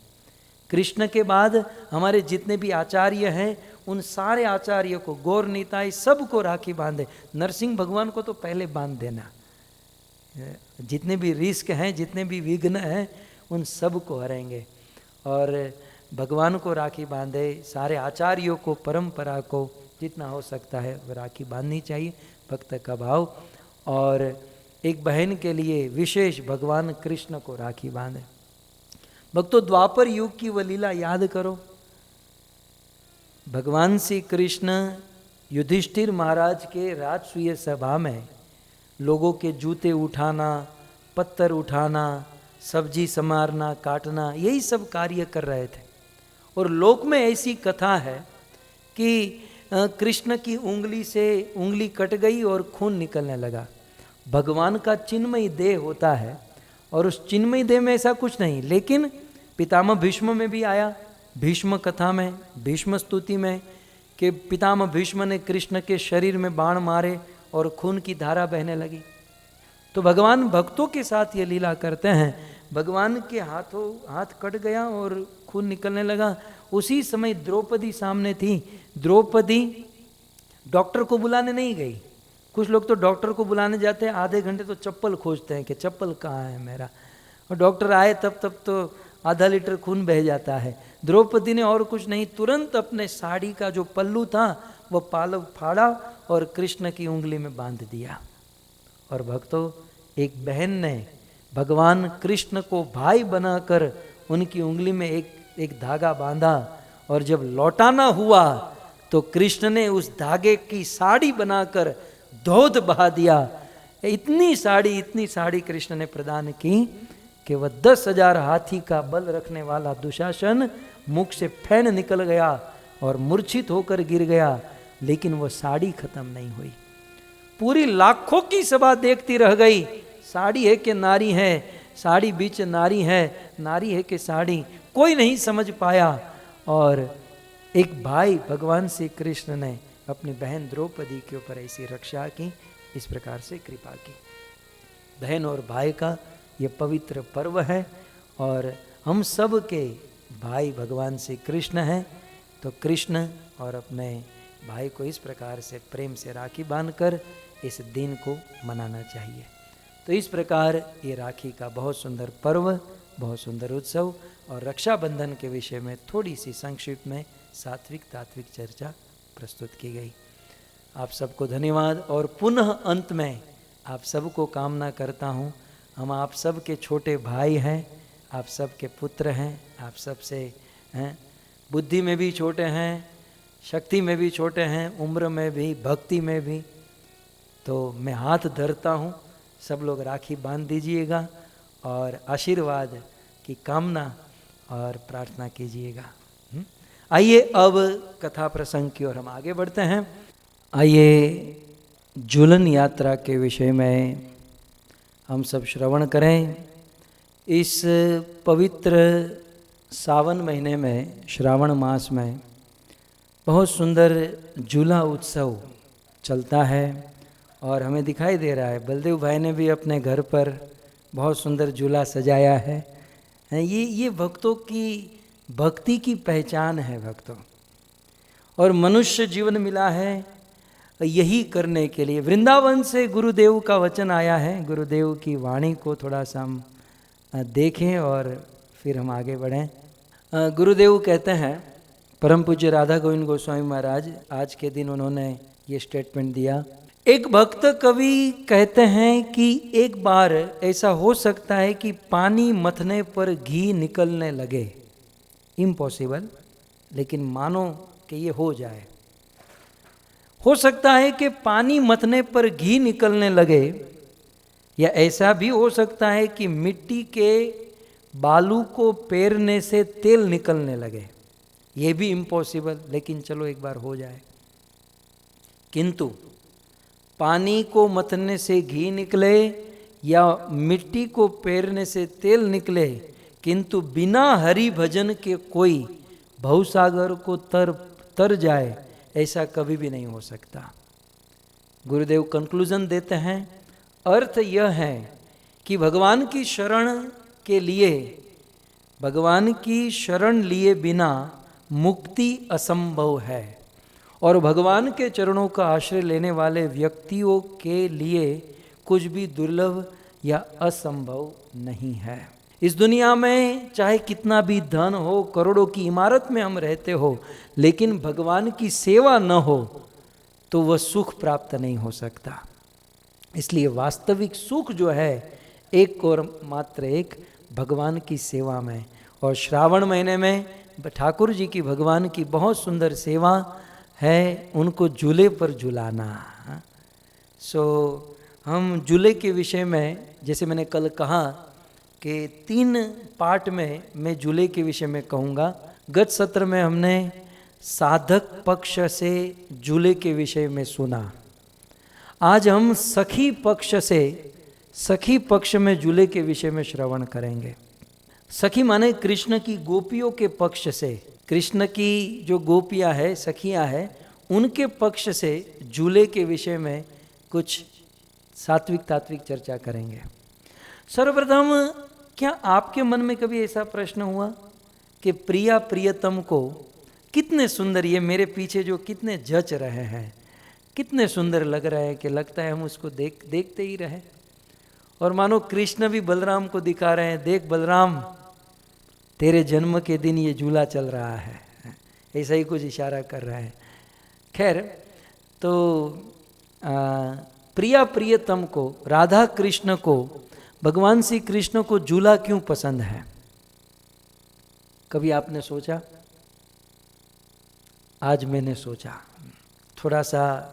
कृष्ण के बाद हमारे जितने भी आचार्य हैं उन सारे आचार्य को, गौर निताई सबको राखी बांधे। नरसिंह भगवान को तो पहले बांध देना, जितने भी रिस्क हैं, जितने भी विघ्न हैं उन सब को हरेंगे। और भगवान को राखी बांधे, सारे आचार्यों को, परंपरा को जितना हो सकता है वो राखी बांधनी चाहिए, भक्त का भाव। और एक बहन के लिए विशेष भगवान कृष्ण को राखी बांधे। भक्तों, द्वापर युग की वो लीला याद करो। भगवान श्री कृष्ण युधिष्ठिर महाराज के राजसूय सभा में लोगों के जूते उठाना, पत्थर उठाना, सब्जी संवारना, काटना, यही सब कार्य कर रहे थे। और लोक में ऐसी कथा है कि कृष्ण की उंगली से उंगली कट गई और खून निकलने लगा। भगवान का चिन्मयी देह होता है और उस चिन्मयी देह में ऐसा कुछ नहीं, लेकिन पितामह भीष्म में भी आया, भीष्म कथा में, भीष्म स्तुति में, कि पितामह भीष्म ने कृष्ण के शरीर में बाण मारे और खून की धारा बहने लगी। तो भगवान भक्तों के साथ ये लीला करते हैं। भगवान के हाथ कट गया और खून निकलने लगा। उसी समय द्रौपदी सामने थी। द्रौपदी डॉक्टर को बुलाने नहीं गई। कुछ लोग तो डॉक्टर को बुलाने जाते हैं, आधे घंटे तो चप्पल खोजते हैं कि चप्पल कहाँ है मेरा, और डॉक्टर आए तब तो आधा लीटर खून बह जाता है। द्रौपदी ने और कुछ नहीं, तुरंत अपने साड़ी का जो पल्लू था वो पालव फाड़ा और कृष्ण की उंगली में बांध दिया। और भक्तों, एक बहन ने भगवान कृष्ण को भाई बनाकर उनकी उंगली में एक धागा बांधा, और जब लौटाना हुआ तो कृष्ण ने उस धागे की साड़ी बनाकर धोध बहा दिया। इतनी साड़ी कृष्ण ने प्रदान की कि वह 10,000 हाथी का बल रखने वाला दुशासन मुख से फैन निकल गया और मूर्छित होकर गिर गया, लेकिन वह साड़ी खत्म नहीं हुई। पूरी लाखों की सभा देखती रह गई, साड़ी है कि नारी है, साड़ी बीच नारी है, नारी है कि साड़ी, कोई नहीं समझ पाया। और एक भाई भगवान श्री कृष्ण ने अपनी बहन द्रौपदी के ऊपर ऐसी रक्षा की, इस प्रकार से कृपा की। बहन और भाई का ये पवित्र पर्व है, और हम सब के भाई भगवान श्री कृष्ण हैं, तो कृष्ण और अपने भाई को इस प्रकार से प्रेम से राखी बांधकर इस दिन को मनाना चाहिए। तो इस प्रकार ये राखी का बहुत सुंदर पर्व, बहुत सुंदर उत्सव और रक्षाबंधन के विषय में थोड़ी सी संक्षिप्त में सात्विक तात्विक चर्चा प्रस्तुत की गई। आप सबको धन्यवाद, और पुनः अंत में आप सबको कामना करता हूँ, हम आप सब के छोटे भाई हैं, आप सब के पुत्र हैं, आप सब से हैं, बुद्धि में भी छोटे हैं, शक्ति में भी छोटे हैं, उम्र में भी, भक्ति में भी। तो मैं हाथ धरता हूँ, सब लोग राखी बांध दीजिएगा और आशीर्वाद की कामना और प्रार्थना कीजिएगा। आइए अब कथा प्रसंग की ओर हम आगे बढ़ते हैं। आइए झूलन यात्रा के विषय में हम सब श्रवण करें। इस पवित्र सावन महीने में, श्रावण मास में बहुत सुंदर झूला उत्सव चलता है और हमें दिखाई दे रहा है। बलदेव भाई ने भी अपने घर पर बहुत सुंदर झूला सजाया है। ये भक्तों की भक्ति की पहचान है भक्तों, और मनुष्य जीवन मिला है यही करने के लिए। वृंदावन से गुरुदेव का वचन आया है, गुरुदेव की वाणी को थोड़ा सा हम देखें और फिर हम आगे बढ़ें। गुरुदेव कहते हैं, परम पूज्य राधा गोविंद गोस्वामी महाराज आज के दिन उन्होंने ये स्टेटमेंट दिया। एक भक्त कवि कहते हैं कि एक बार ऐसा हो सकता है कि पानी मथने पर घी निकलने लगे, इम्पॉसिबल, लेकिन मानो कि ये हो जाए। हो सकता है कि पानी मथने पर घी निकलने लगे, या ऐसा भी हो सकता है कि मिट्टी के बालू को पेरने से तेल निकलने लगे। ये भी इम्पॉसिबल, लेकिन चलो एक बार हो जाए। किंतु पानी को मथने से घी निकले या मिट्टी को पेरने से तेल निकले, किंतु बिना हरि भजन के कोई भवसागर को तर जाए, ऐसा कभी भी नहीं हो सकता। गुरुदेव कंक्लूजन देते हैं, अर्थ यह है कि भगवान की शरण के लिए, भगवान की शरण लिए बिना मुक्ति असंभव है, और भगवान के चरणों का आश्रय लेने वाले व्यक्तियों के लिए कुछ भी दुर्लभ या असंभव नहीं है। इस दुनिया में चाहे कितना भी धन हो, करोड़ों की इमारत में हम रहते हो, लेकिन भगवान की सेवा न हो तो वह सुख प्राप्त नहीं हो सकता। इसलिए वास्तविक सुख जो है एक और मात्र एक भगवान की सेवा में। और श्रावण महीने में ठाकुर जी की, भगवान की बहुत सुंदर सेवा है, उनको झूले पर झुलाना। हम झूले के विषय में, जैसे मैंने कल कहा कि 3 पार्ट में मैं झूले के विषय में कहूँगा। गत सत्र में हमने साधक पक्ष से झूले के विषय में सुना। आज हम सखी पक्ष में झूले के विषय में श्रवण करेंगे। सखी माने कृष्ण की गोपियों के पक्ष से, कृष्ण की जो गोपियां है, सखियां है, उनके पक्ष से झूले के विषय में कुछ सात्विक तात्विक चर्चा करेंगे। सर्वप्रथम, क्या आपके मन में कभी ऐसा प्रश्न हुआ कि प्रिया प्रियतम को कितने सुंदर, ये मेरे पीछे जो कितने जच रहे हैं, कितने सुंदर लग रहे हैं कि लगता है हम उसको देखते ही रहे। और मानो कृष्ण भी बलराम को दिखा रहे हैं, देख बलराम तेरे जन्म के दिन ये झूला चल रहा है, ऐसा ही कुछ इशारा कर रहा है। खैर, तो प्रिया प्रियतम को, राधा कृष्ण को भगवान श्री कृष्ण को झूला क्यों पसंद है? कभी आपने सोचा? आज मैंने सोचा। थोड़ा सा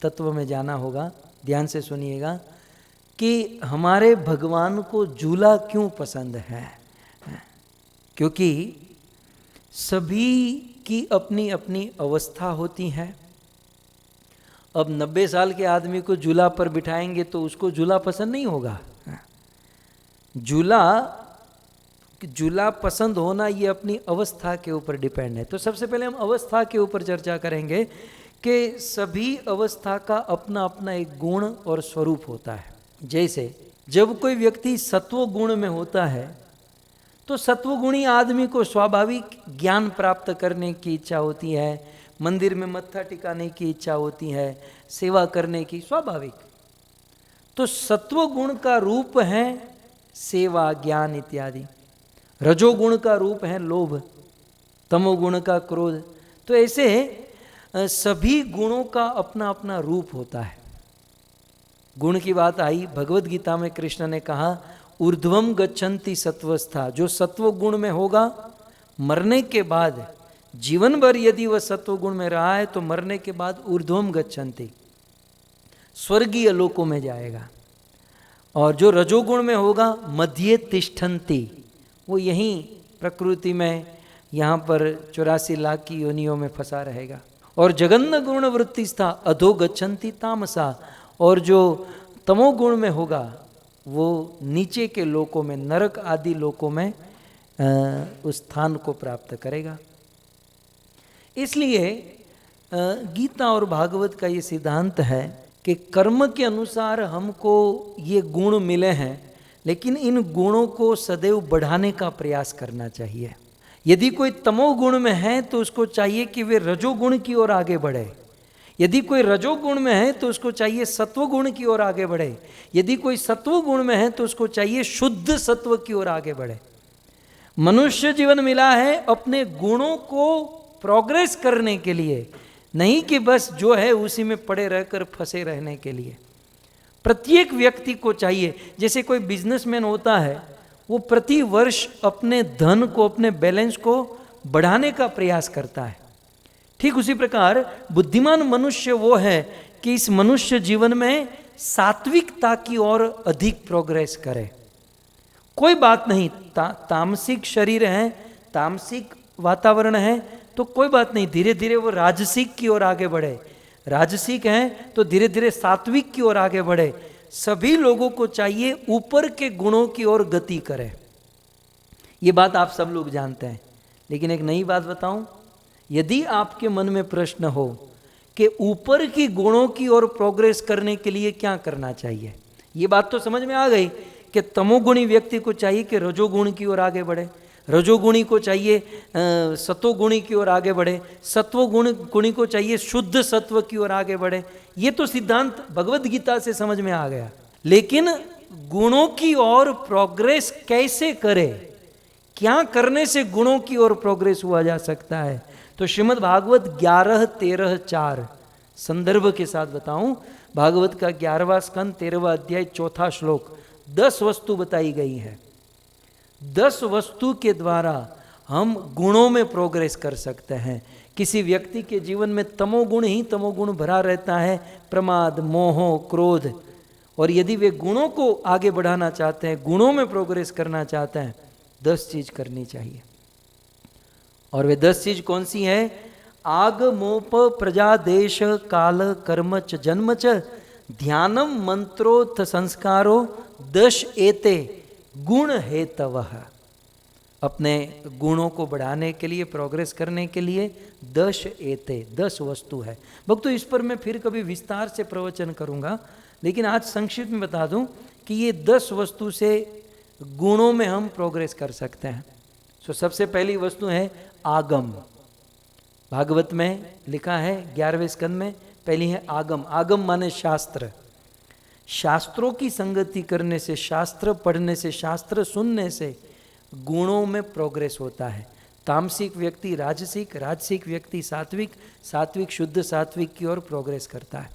तत्व में जाना होगा, ध्यान से सुनिएगा कि हमारे भगवान को झूला क्यों पसंद है। क्योंकि सभी की अपनी अपनी अवस्था होती है। अब 90 साल के आदमी को झूला पर बिठाएंगे तो उसको झूला पसंद नहीं होगा। झूला पसंद होना ये अपनी अवस्था के ऊपर डिपेंड है। तो सबसे पहले हम अवस्था के ऊपर चर्चा करेंगे कि सभी अवस्था का अपना अपना एक गुण और स्वरूप होता है। जैसे जब कोई व्यक्ति सत्व गुण में होता है तो सत्वगुणी आदमी को स्वाभाविक ज्ञान प्राप्त करने की इच्छा होती है, मंदिर में मत्था टिकाने की इच्छा होती है, सेवा करने की, स्वाभाविक। तो सत्वगुण का रूप है सेवा, ज्ञान इत्यादि। रजोगुण का रूप है लोभ, तमोगुण का क्रोध। तो ऐसे सभी गुणों का अपना अपना रूप होता है। गुण की बात आई, भगवत गीता में कृष्ण ने कहा ऊर्ध्वम गच्छन्ति सत्वस्था। जो सत्व गुण में होगा, मरने के बाद जीवन भर यदि वह सत्व गुण में रहा है तो मरने के बाद ऊर्ध्वम गच्छन्ति, स्वर्गीय लोकों में जाएगा। और जो रजोगुण में होगा मध्य तिष्ठन्ति, वो यहीं प्रकृति में यहाँ पर 84 लाख की योनियों में फंसा रहेगा। और जगन्न गुण वृत्तिस्था अधो गच्छन्ति तामसा, और जो तमोगुण में होगा वो नीचे के लोकों में, नरक आदि लोकों में उस स्थान को प्राप्त करेगा। इसलिए गीता और भागवत का ये सिद्धांत है कि कर्म के अनुसार हमको ये गुण मिले हैं, लेकिन इन गुणों को सदैव बढ़ाने का प्रयास करना चाहिए। यदि कोई तमोगुण में है तो उसको चाहिए कि वे रजोगुण की ओर आगे बढ़े। यदि कोई रजोगुण में है तो उसको चाहिए सत्वगुण की ओर आगे बढ़े। यदि कोई सत्वगुण में है तो उसको चाहिए शुद्ध सत्व की ओर आगे बढ़े। मनुष्य जीवन मिला है अपने गुणों को प्रोग्रेस करने के लिए, नहीं कि बस जो है उसी में पड़े रहकर फंसे रहने के लिए। प्रत्येक व्यक्ति को चाहिए, जैसे कोई बिजनेसमैन होता है वो प्रति वर्ष अपने धन को, अपने बैलेंस को बढ़ाने का प्रयास करता है। ठीक उसी प्रकार बुद्धिमान मनुष्य वो है कि इस मनुष्य जीवन में सात्विकता की ओर अधिक प्रोग्रेस करे। कोई बात नहीं, तामसिक शरीर है, तामसिक वातावरण है तो कोई बात नहीं, धीरे धीरे वो राजसिक की ओर आगे बढ़े। राजसिक हैं तो धीरे धीरे सात्विक की ओर आगे बढ़े। सभी लोगों को चाहिए ऊपर के गुणों की ओर गति करे। ये बात आप सब लोग जानते हैं। लेकिन एक नई बात बताऊं, यदि आपके मन में प्रश्न हो कि ऊपर की गुणों की ओर प्रोग्रेस करने के लिए क्या करना चाहिए, ये बात तो समझ में आ गई कि तमोगुणी व्यक्ति को चाहिए कि रजोगुण की ओर आगे बढ़े, रजोगुणी को चाहिए सत्वगुणी की ओर आगे बढ़े, सत्वगुणी को चाहिए शुद्ध सत्व की ओर आगे बढ़े। ये तो सिद्धांत भगवत गीता से समझ में आ गया। लेकिन गुणों की ओर प्रोग्रेस कैसे करे, क्या करने से गुणों की ओर प्रोग्रेस हुआ जा सकता है? तो श्रीमद् भागवत 11:13-4 संदर्भ के साथ बताऊं, भागवत का 11वां स्कंद 13वां अध्याय 4था श्लोक, 10 वस्तु बताई गई है। 10 वस्तु के द्वारा हम गुणों में प्रोग्रेस कर सकते हैं। किसी व्यक्ति के जीवन में तमोगुण ही तमोगुण भरा रहता है, प्रमाद, मोह, क्रोध, और यदि वे गुणों को आगे बढ़ाना चाहते हैं, गुणों में प्रोग्रेस करना चाहते हैं, 10 चीज करनी चाहिए। और वे 10 चीज कौन सी है? आगमोप प्रजा देश काल कर्म च जन्म च ध्यानम मंत्रोथ संस्कारो 10 एते गुण हेतवः। अपने गुणों को बढ़ाने के लिए, प्रोग्रेस करने के लिए 10 एते, 10 वस्तु है। भक्तों, इस पर मैं फिर कभी विस्तार से प्रवचन करूंगा, लेकिन आज संक्षिप्त में बता दूं कि ये 10 वस्तु से गुणों में हम प्रोग्रेस कर सकते हैं। तो सबसे पहली वस्तु है आगम। भागवत में लिखा है 11वें स्कंद में, पहली है आगम। आगम माने शास्त्र। शास्त्रों की संगति करने से, शास्त्र पढ़ने से, शास्त्र सुनने से गुणों में प्रोग्रेस होता है। तामसिक व्यक्ति राजसिक, राजसिक व्यक्ति सात्विक, सात्विक शुद्ध सात्विक की ओर प्रोग्रेस करता है।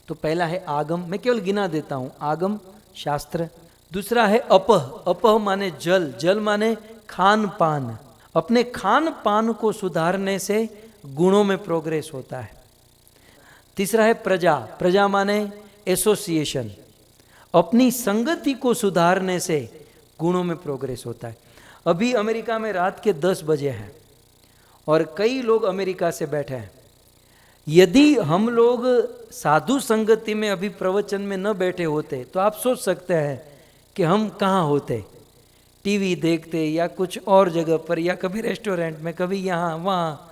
तो पहला है आगम। मैं केवल गिना देता हूँ। आगम शास्त्र। दूसरा है अपह, अपह माने जल, जल माने खान पान। अपने खान पान को सुधारने से गुणों में प्रोग्रेस होता है। तीसरा है प्रजा, प्रजा माने एसोसिएशन। अपनी संगति को सुधारने से गुणों में प्रोग्रेस होता है। अभी अमेरिका में रात के 10 बजे हैं और कई लोग अमेरिका से बैठे हैं। यदि हम लोग साधु संगति में अभी प्रवचन में न बैठे होते तो आप सोच सकते हैं कि हम कहाँ होते, टीवी देखते या कुछ और जगह पर, या कभी रेस्टोरेंट में, कभी यहाँ वहाँ।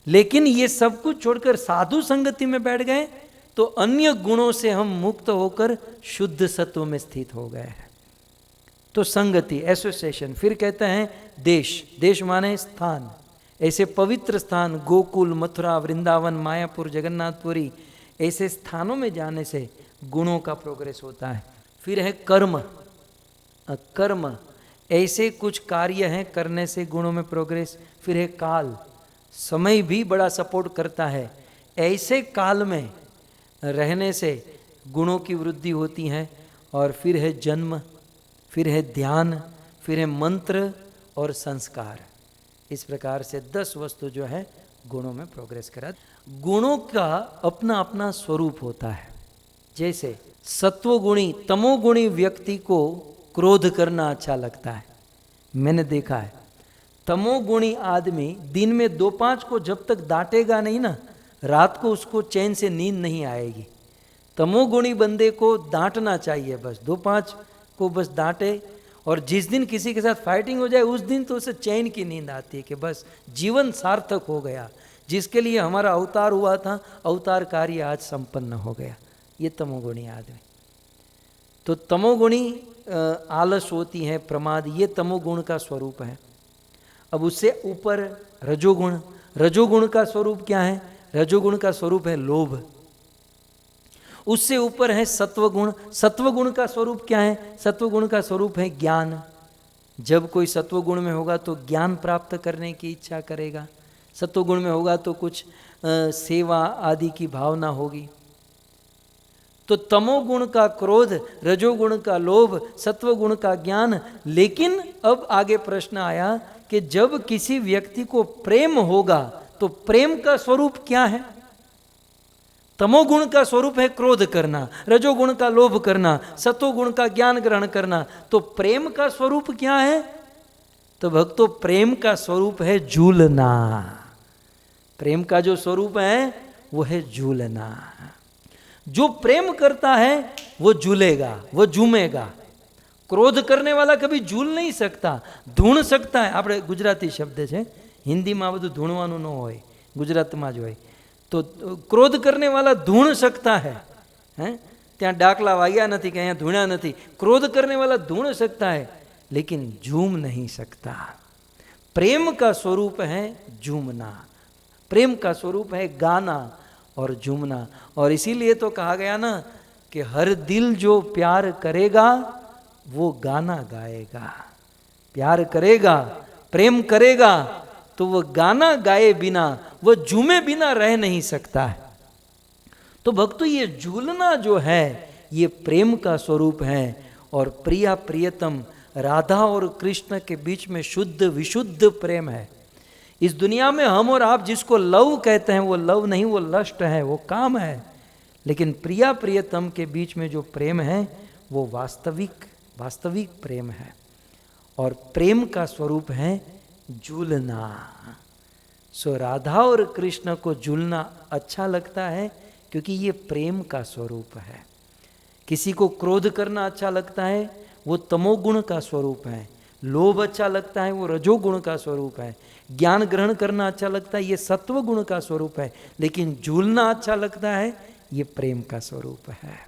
लेकिन ये सब कुछ छोड़कर साधु संगति में बैठ गए तो अन्य गुणों से हम मुक्त होकर शुद्ध सत्व में स्थित हो गए हैं। तो संगति, एसोसिएशन। फिर कहते हैं देश, देश माने स्थान। ऐसे पवित्र स्थान गोकुल, मथुरा, वृंदावन, मायापुर, जगन्नाथपुरी, ऐसे स्थानों में जाने से गुणों का प्रोग्रेस होता है। फिर है कर्म, कर्म ऐसे कुछ कार्य हैं करने से गुणों में प्रोग्रेस। फिर है काल, समय भी बड़ा सपोर्ट करता है। ऐसे काल में रहने से गुणों की वृद्धि होती है। और फिर है जन्म, फिर है ध्यान, फिर है मंत्र और संस्कार। इस प्रकार से 10 वस्तु जो है गुणों में प्रोग्रेस करा। गुणों का अपना अपना स्वरूप होता है। जैसे सत्वगुणी, तमोगुणी व्यक्ति को क्रोध करना अच्छा लगता है। मैंने देखा है तमोगुणी आदमी दिन में 2-5 को जब तक डांटेगा नहीं ना, रात को उसको चैन से नींद नहीं आएगी। तमोगुणी बंदे को डांटना चाहिए, बस 2-5 को बस डांटे। और जिस दिन किसी के साथ फाइटिंग हो जाए उस दिन तो उसे चैन की नींद आती है कि बस जीवन सार्थक हो गया, जिसके लिए हमारा अवतार हुआ था, अवतार कार्य आज संपन्न हो गया। ये तमोगुणी आदमी। तो तमोगुणी आलस होती है, प्रमाद, ये तमोगुण का स्वरूप है। अब उससे ऊपर रजोगुण, रजोगुण का स्वरूप क्या है? रजोगुण का स्वरूप है लोभ। उससे ऊपर है सत्वगुण, सत्वगुण का स्वरूप क्या है? सत्वगुण का स्वरूप है ज्ञान। जब कोई सत्वगुण में होगा तो ज्ञान प्राप्त करने की इच्छा करेगा, सत्वगुण में होगा तो कुछ सेवा आदि की भावना होगी। तो तमोगुण का क्रोध, रजोगुण का लोभ, सत्वगुण का ज्ञान। लेकिन अब आगे प्रश्न आया कि जब किसी व्यक्ति को प्रेम होगा तो प्रेम का स्वरूप क्या है? तमोगुण का स्वरूप है क्रोध करना, रजोगुण का लोभ करना, सत्वगुण का ज्ञान ग्रहण करना। तो प्रेम का स्वरूप क्या है? तो भक्तों, प्रेम का स्वरूप है झूलना। प्रेम का जो स्वरूप है वो है झूलना। जो प्रेम करता है वो झूलेगा, वो झूमेगा। क्रोध करने वाला कभी झूल नहीं सकता, ધૂણ सकता है। આપણે ગુજરાતી શબ્દ છે, હિન્દીમાં બધું ધૂણવાનું ન હોય, ગુજરાતમાં જ હોય। તો ક્રોધ करने वाला ધૂણ सकता है, हैं? ત્યાં डाकला वाग्या નથી કે અહીંયા ધૂણ્યા નથી। क्रोध करने वाला धूण सकता है लेकिन झूम नहीं सकता। प्रेम का स्वरूप है झूमना, प्रेम का स्वरूप है गाना और झूमना। और इसीलिए तो कहा गया ना कि हर दिल जो प्यार करेगा वो गाना गाएगा। प्यार करेगा, प्रेम करेगा तो वो गाना गाए बिना, वो झूमे बिना रह नहीं सकता है। तो भक्तों, ये झूलना जो है ये प्रेम का स्वरूप है। और प्रिया प्रियतम राधा और कृष्ण के बीच में शुद्ध विशुद्ध प्रेम है। इस दुनिया में हम और आप जिसको लव कहते हैं वो लव नहीं, वो लस्ट है, वो काम है। लेकिन प्रिया प्रियतम के बीच में जो प्रेम है वो वास्तविक प्रेम है। और प्रेम का स्वरूप है झूलना। सो राधा और कृष्ण को झूलना अच्छा लगता है क्योंकि ये प्रेम का स्वरूप है। किसी को क्रोध करना अच्छा लगता है, वो तमोगुण का स्वरूप है। लोभ अच्छा लगता है, वो रजोगुण का स्वरूप है। ज्ञान ग्रहण करना अच्छा लगता है, ये सत्वगुण का स्वरूप है। लेकिन झूलना अच्छा लगता है, ये प्रेम का स्वरूप है।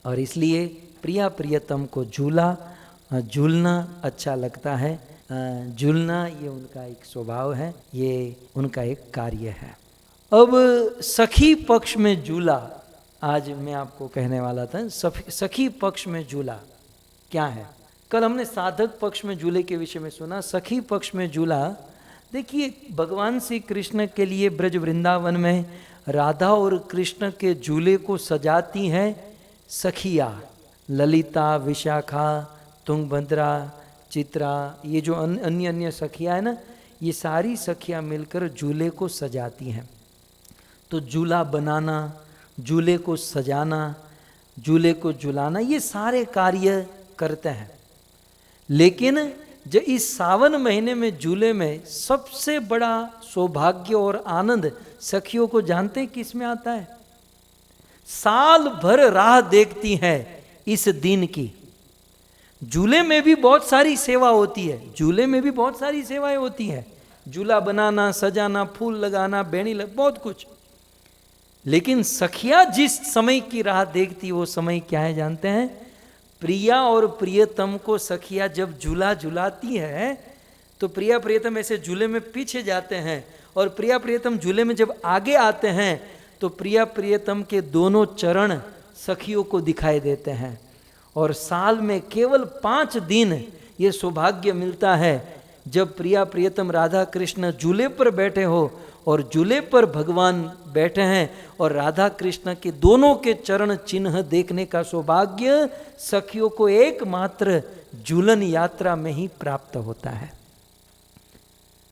और इसलिए प्रिया प्रियतम को झूलना अच्छा लगता है। झूलना ये उनका एक स्वभाव है, ये उनका एक कार्य है। अब सखी पक्ष में झूला, आज मैं आपको कहने वाला था। सखी पक्ष में झूला क्या है? कल हमने साधक पक्ष में झूले के विषय में सुना। सखी पक्ष में झूला, देखिए भगवान श्री कृष्ण के लिए ब्रज वृंदावन में राधा और कृष्ण के झूले को सजाती हैं सखिया, ललिता, विशाखा, तुंगभद्रा, चित्रा, ये जो अन्य अन्य सखियाँ है ना, ये सारी सखियाँ मिलकर झूले को सजाती हैं। तो झूला बनाना, झूले को सजाना, झूले को झुलाना, ये सारे कार्य करते हैं। लेकिन जो इस सावन महीने में झूले में सबसे बड़ा सौभाग्य और आनंद सखियों को जानते हैं किस में आता है? साल भर राह देखती हैं इस दिन की। झूले में भी बहुत सारी सेवा होती है, झूले में भी बहुत सारी सेवाएं होती हैं, झूला बनाना, सजाना, फूल लगाना, बेणी बहुत कुछ। लेकिन सखिया जिस समय की राह देखती वो समय क्या है जानते हैं? प्रिया और प्रियतम को सखिया जब झूला झुलाती है तो प्रिया प्रियतम ऐसे झूले में पीछे जाते हैं, और प्रिया प्रियतम झूले में जब आगे आते हैं तो प्रिया प्रियतम के दोनों चरण सखियों को दिखाई देते हैं। और साल में केवल 5 दिन ये सौभाग्य मिलता है जब प्रिया प्रियतम राधा कृष्ण झूले पर बैठे हो, और झूले पर भगवान बैठे हैं और राधा कृष्ण के दोनों के चरण चिन्ह देखने का सौभाग्य सखियों को एकमात्र झूलन यात्रा में ही प्राप्त होता है।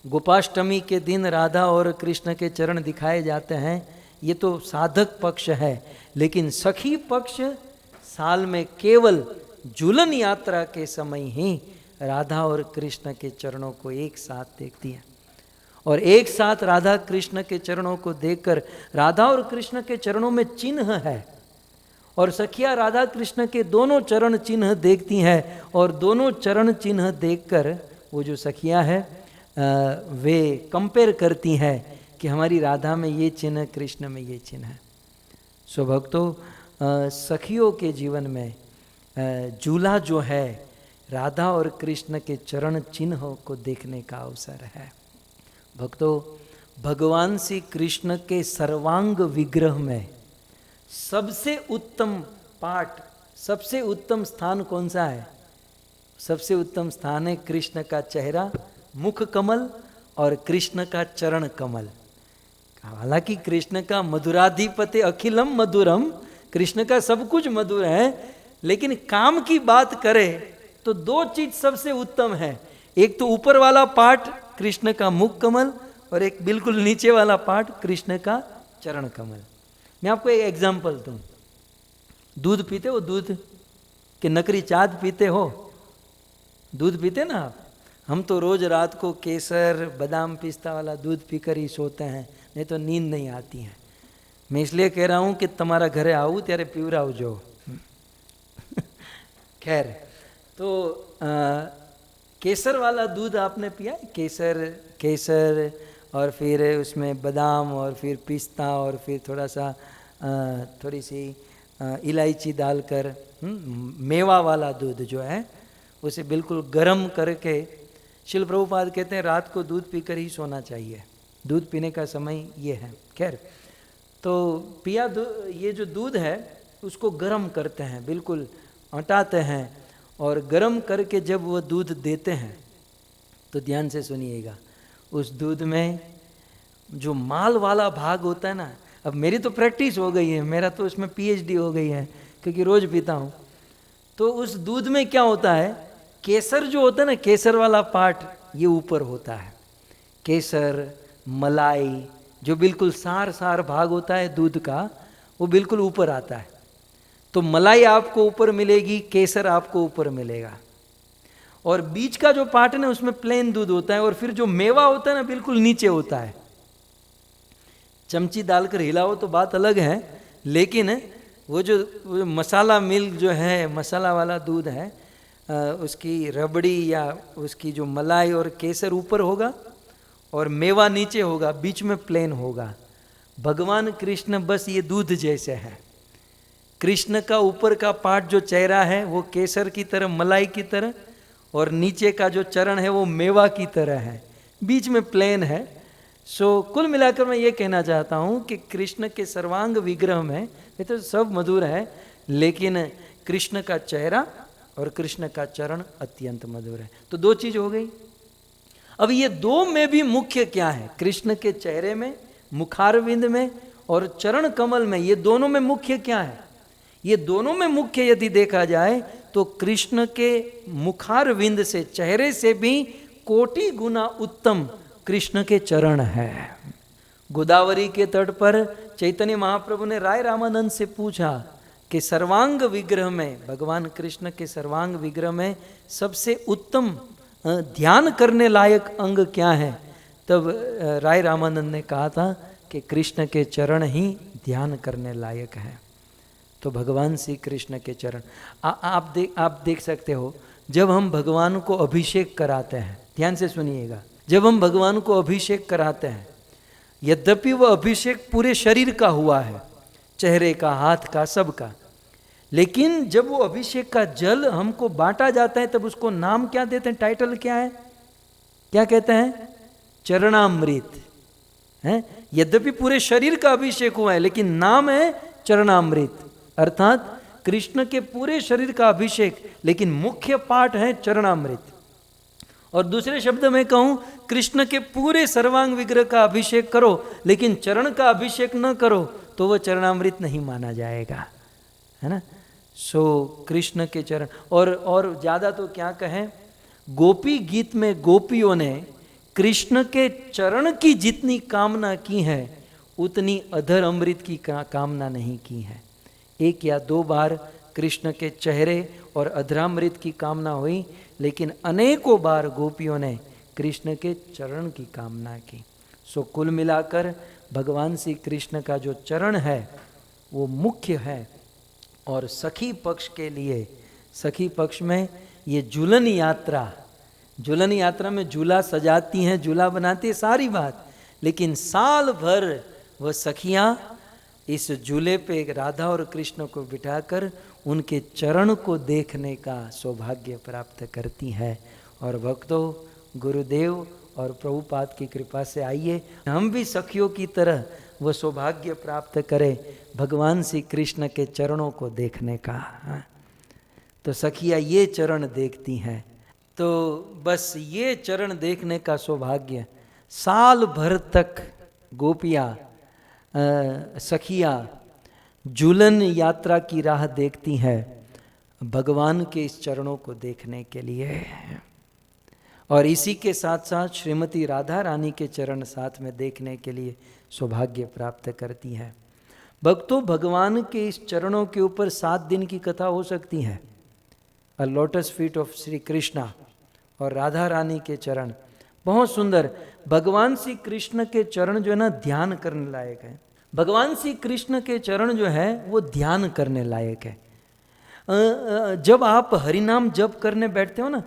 गोपाष्टमी के दिन राधा और कृष्ण के चरण दिखाए जाते हैं, ये तो साधक पक्ष है। लेकिन सखी पक्ष साल में केवल झूलन यात्रा के समय ही राधा और कृष्ण के चरणों को एक साथ देखती है, और एक साथ राधा कृष्ण के चरणों को देखकर राधा और कृष्ण के चरणों में चिन्ह है, और सखिया राधा कृष्ण के दोनों चरण चिन्ह देखती हैं, और दोनों चरण चिन्ह देखकर वो जो सखिया है वे कंपेयर करती हैं कि हमारी राधा में ये चिन्ह, कृष्ण में ये चिन्ह है। सो भक्तों, सखियों के जीवन में झूला जो है राधा और कृष्ण के चरण चिन्हों को देखने का अवसर है। भक्तों, भगवान श्री कृष्ण के सर्वांग विग्रह में सबसे उत्तम पाठ, सबसे उत्तम स्थान कौन सा है? सबसे उत्तम स्थान है कृष्ण का चेहरा, मुख कमल और कृष्ण का चरण कमल। हालांकि कृष्ण का मधुराधिपति अखिलम मधुरम, कृष्ण का सब कुछ मधुर है, लेकिन काम की बात करें तो 2 चीज सबसे उत्तम है। एक तो ऊपर वाला पार्ट कृष्ण का मुख कमल, और एक बिल्कुल नीचे वाला पार्ट कृष्ण का चरण कमल। मैं आपको एक एग्जांपल दूं। दूध पीते हो? दूध के नकली चाँद पीते हो? दूध पीते ना आप? हम तो रोज रात को केसर, बादाम, पिस्ता वाला दूध पीकर ही सोते हैं, नहीं तो नींद नहीं आती है। मैं इसलिए कह रहा हूँ कि तुम्हारा घरे आऊँ ત્યારે પીવરાવજો। खैर, तो केसर वाला दूध आपने पिया है? केसर और फिर उसमें बादाम और फिर पिस्ता और फिर थोड़ी सी इलायची डालकर मेवा वाला दूध जो है उसे बिल्कुल गर्म करके, शिल प्रभुपाद कहते हैं रात को दूध पीकर ही सोना चाहिए, दूध पीने का समय ये है। खैर, तो ये जो दूध है उसको गर्म करते हैं, बिल्कुल हटाते हैं, और गर्म करके जब वो दूध देते हैं तो ध्यान से सुनिएगा, उस दूध में जो माल वाला भाग होता है ना, अब मेरी तो प्रैक्टिस हो गई है, मेरा तो उसमें PhD हो गई है क्योंकि रोज पीता हूँ। तो उस दूध में क्या होता है, केसर जो होता है ना, केसर वाला पार्ट ये ऊपर होता है। केसर, मलाई, जो बिल्कुल सार भाग होता है दूध का, वो बिल्कुल ऊपर आता है। तो मलाई आपको ऊपर मिलेगी, केसर आपको ऊपर मिलेगा, और बीच का जो पार्ट है ना उसमें प्लेन दूध होता है, और फिर जो मेवा होता है ना बिल्कुल नीचे होता है। चमची डालकर हिलाओ तो बात अलग है, लेकिन वो जो मसाला मिल्क जो है, मसाला वाला दूध है, उसकी रबड़ी या उसकी जो मलाई और केसर ऊपर होगा और मेवा नीचे होगा, बीच में प्लेन होगा। भगवान कृष्ण बस ये दूध जैसे है। कृष्ण का ऊपर का पार्ट जो चेहरा है वो केसर की तरह, मलाई की तरह, और नीचे का जो चरण है वो मेवा की तरह है, बीच में प्लेन है। सो कुल मिलाकर मैं ये कहना चाहता हूँ कि कृष्ण के सर्वांग विग्रह में ये तो सब मधुर है, लेकिन कृष्ण का चेहरा और कृष्ण का चरण अत्यंत मधुर है। तो 2 चीज हो गई। अब ये 2 में भी मुख्य क्या है? कृष्ण के चेहरे में, मुखारविंद में और चरण कमल में, ये दोनों में मुख्य क्या है? ये दोनों में मुख्य यदि देखा जाए तो कृष्ण के मुखारविंद से, चेहरे से भी कोटि गुना उत्तम कृष्ण के चरण है। गोदावरी के तट पर चैतन्य महाप्रभु ने राय रामानंद से पूछा कि सर्वांग विग्रह में, भगवान कृष्ण के सर्वांग विग्रह में सबसे उत्तम ध्यान करने लायक अंग क्या है? तब राय रामानंद ने कहा था कि कृष्ण के चरण ही ध्यान करने लायक है। तो भगवान श्री कृष्ण के चरण आप देख सकते हो, जब हम भगवान को अभिषेक कराते हैं, ध्यान से सुनिएगा, जब हम भगवान को अभिषेक कराते हैं, यद्यपि वह अभिषेक पूरे शरीर का हुआ है, चेहरे का, हाथ का, सब का, लेकिन जब वो अभिषेक का जल हमको बांटा जाता है तब उसको नाम क्या देते हैं? टाइटल क्या है? क्या कहते हैं? चरणामृत है। यद्यपि पूरे शरीर का अभिषेक हुआ है लेकिन नाम है चरणामृत, अर्थात कृष्ण के पूरे शरीर का अभिषेक, लेकिन मुख्य पाठ है चरणामृत। और दूसरे शब्द में कहूं, कृष्ण के पूरे सर्वांग विग्रह का अभिषेक करो लेकिन चरण का अभिषेक न करो तो वह चरणामृत नहीं माना जाएगा, है ना। सो कृष्ण के चरण, और ज्यादा तो क्या कहें, गोपी गीत में गोपियों ने कृष्ण के चरण की जितनी कामना की है उतनी अधर अमृत की कामना नहीं की है। एक या दो बार कृष्ण के चेहरे और अधरामृत की कामना हुई, लेकिन अनेकों बार गोपियों ने कृष्ण के चरण की कामना की। सो कुल मिलाकर भगवान श्री कृष्ण का जो चरण है वो मुख्य है। और सखी पक्ष के लिए, सखी पक्ष में ये झूलन यात्रा में झूला सजाती हैं, झूला बनाती है, सारी बात, लेकिन साल भर वह सखियां इस झूले पे राधा और कृष्ण को बिठाकर उनके चरण को देखने का सौभाग्य प्राप्त करती हैं। और भक्तों, गुरुदेव और प्रभुपाद की कृपा से आइए हम भी सखियों की तरह वह सौभाग्य प्राप्त करें भगवान श्री कृष्ण के चरणों को देखने का। तो सखियाँ ये चरण देखती हैं, तो बस ये चरण देखने का सौभाग्य साल भर तक गोपियाँ, सखियाँ झूलन यात्रा की राह देखती हैं भगवान के इस चरणों को देखने के लिए। और इसी के साथ साथ श्रीमती राधा रानी के चरण साथ में देखने के लिए सौभाग्य प्राप्त करती हैं। भक्तों, भगवान के इस चरणों के ऊपर 7 दिन की कथा हो सकती है। अ lotus feet of Shri Krishna और राधा रानी के चरण बहुत सुंदर। भगवान श्री कृष्ण के चरण जो है ना, ध्यान करने लायक है। भगवान श्री कृष्ण के चरण जो है वो ध्यान करने लायक है। जब आप हरिनाम जप करने बैठते हो ना,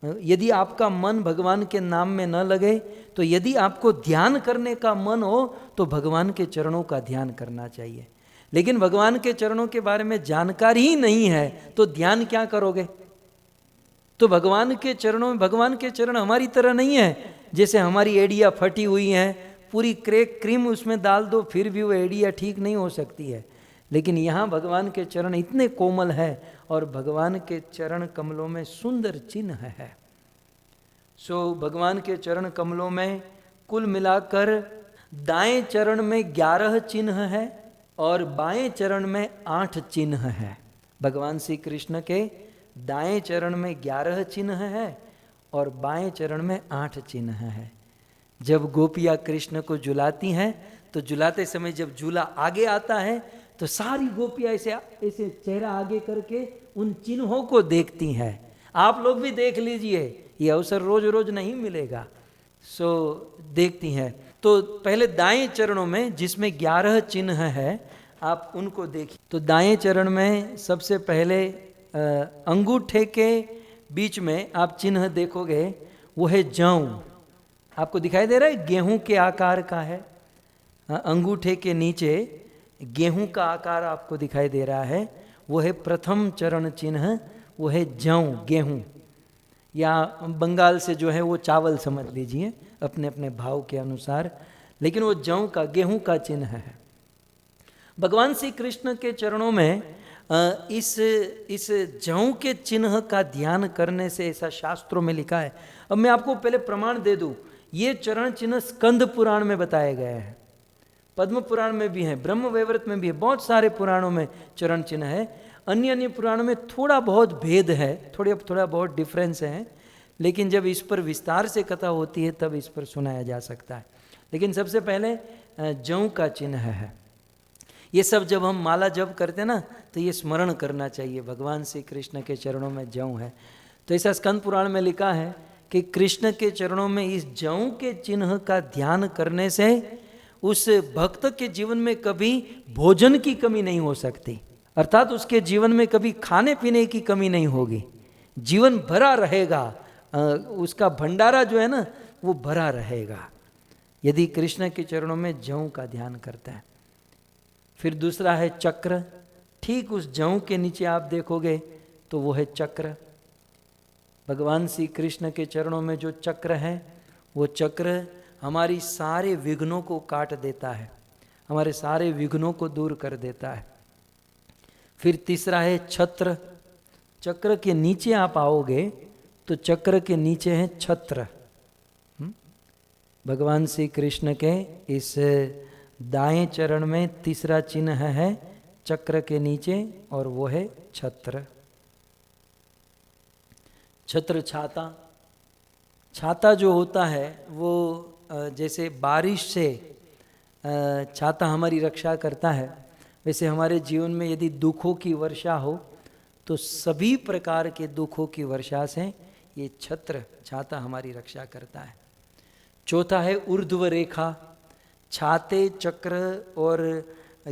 यदि आपका मन भगवान के नाम में न लगे, तो यदि आपको ध्यान करने का मन हो तो भगवान के चरणों का ध्यान करना चाहिए। लेकिन भगवान के चरणों के बारे में जानकारी ही नहीं है तो ध्यान क्या करोगे? तो भगवान के चरणों में, भगवान के चरण हमारी तरह नहीं है जैसे हमारी एड़ियाँ फटी हुई हैं, पूरी क्रीम उसमें डाल दो फिर भी वो एड़ियाँ ठीक नहीं हो सकती है। लेकिन यहाँ भगवान के चरण इतने कोमल है और भगवान के चरण कमलों में सुंदर चिन्ह है। सो भगवान के चरण कमलों में कुल मिलाकर दाएं चरण में 11 चिन्ह है और बाएं चरण में 8 चिन्ह है। भगवान श्री कृष्ण के दाएं चरण में 11 चिन्ह है और बाएं चरण में 8 चिन्ह है। जब गोपियाँ कृष्ण को झुलाती हैं तो झुलाते समय जब झूला आगे आता है तो सारी गोपियाँ ऐसे चेहरा आगे करके उन चिन्हों को देखती हैं। आप लोग भी देख लीजिए, ये अवसर रोज रोज नहीं मिलेगा। सो देखती हैं। तो पहले दाएं चरणों में जिसमें 11 चिन्ह है आप उनको देखिए। तो दाएं चरण में सबसे पहले अंगूठे के बीच में आप चिन्ह देखोगे, वो है जौ। आपको दिखाई दे रहा है, गेहूं के आकार का है। अंगूठे के नीचे गेहूं का आकार आपको दिखाई दे रहा है, वो है प्रथम चरण चिन्ह, वो है जौ, गेहूं, या बंगाल से जो है वो चावल समझ लीजिए अपने अपने भाव के अनुसार, लेकिन वो जौ का, गेहूं का चिन्ह है। भगवान श्री कृष्ण के चरणों में इस जौ के चिन्ह का ध्यान करने से, ऐसा शास्त्रों में लिखा है। अब मैं आपको पहले प्रमाण दे दूं, ये चरण चिन्ह स्कंद पुराण में बताए गए हैं। पद्म पुराण में भी है, ब्रह्म वैवर्त में भी है, बहुत सारे पुराणों में चरण चिन्ह है। अन्य अन्य पुराणों में थोड़ा बहुत भेद है, थोड़ा बहुत डिफरेंस है, लेकिन जब इस पर विस्तार से कथा होती है तब इस पर सुनाया जा सकता है। लेकिन सबसे पहले जौ का चिन्ह है। ये सब जब हम माला जप करते हैं ना, तो ये स्मरण करना चाहिए, भगवान श्री कृष्ण के चरणों में जौ है। तो ऐसा स्कंद पुराण में लिखा है कि कृष्ण के चरणों में इस जौ के चिन्ह का ध्यान करने से उस भक्त के जीवन में कभी भोजन की कमी नहीं हो सकती, अर्थात उसके जीवन में कभी खाने पीने की कमी नहीं होगी, जीवन भरा रहेगा, उसका भंडारा जो है ना वो भरा रहेगा यदि कृष्ण के चरणों में जौ का ध्यान करता है। फिर दूसरा है चक्र। ठीक उस जौ के नीचे आप देखोगे तो वो है चक्र। भगवान श्री कृष्ण के चरणों में जो चक्र है वो चक्र हमारी सारे विघ्नों को काट देता है, हमारे सारे विघ्नों को दूर कर देता है। फिर तीसरा है छत्र। चक्र के नीचे आप आओगे तो चक्र के नीचे है छत्र। भगवान श्री कृष्ण के इस दाएं चरण में तीसरा चिन्ह है चक्र के नीचे, और वो है छत्र। छत्र छाता। छाता जो होता है वो जैसे बारिश से छाता हमारी रक्षा करता है, वैसे हमारे जीवन में यदि दुखों की वर्षा हो तो सभी प्रकार के दुखों की वर्षा से ये छत्र छाता हमारी रक्षा करता है। चौथा है ऊर्ध्व रेखा। छाते, चक्र और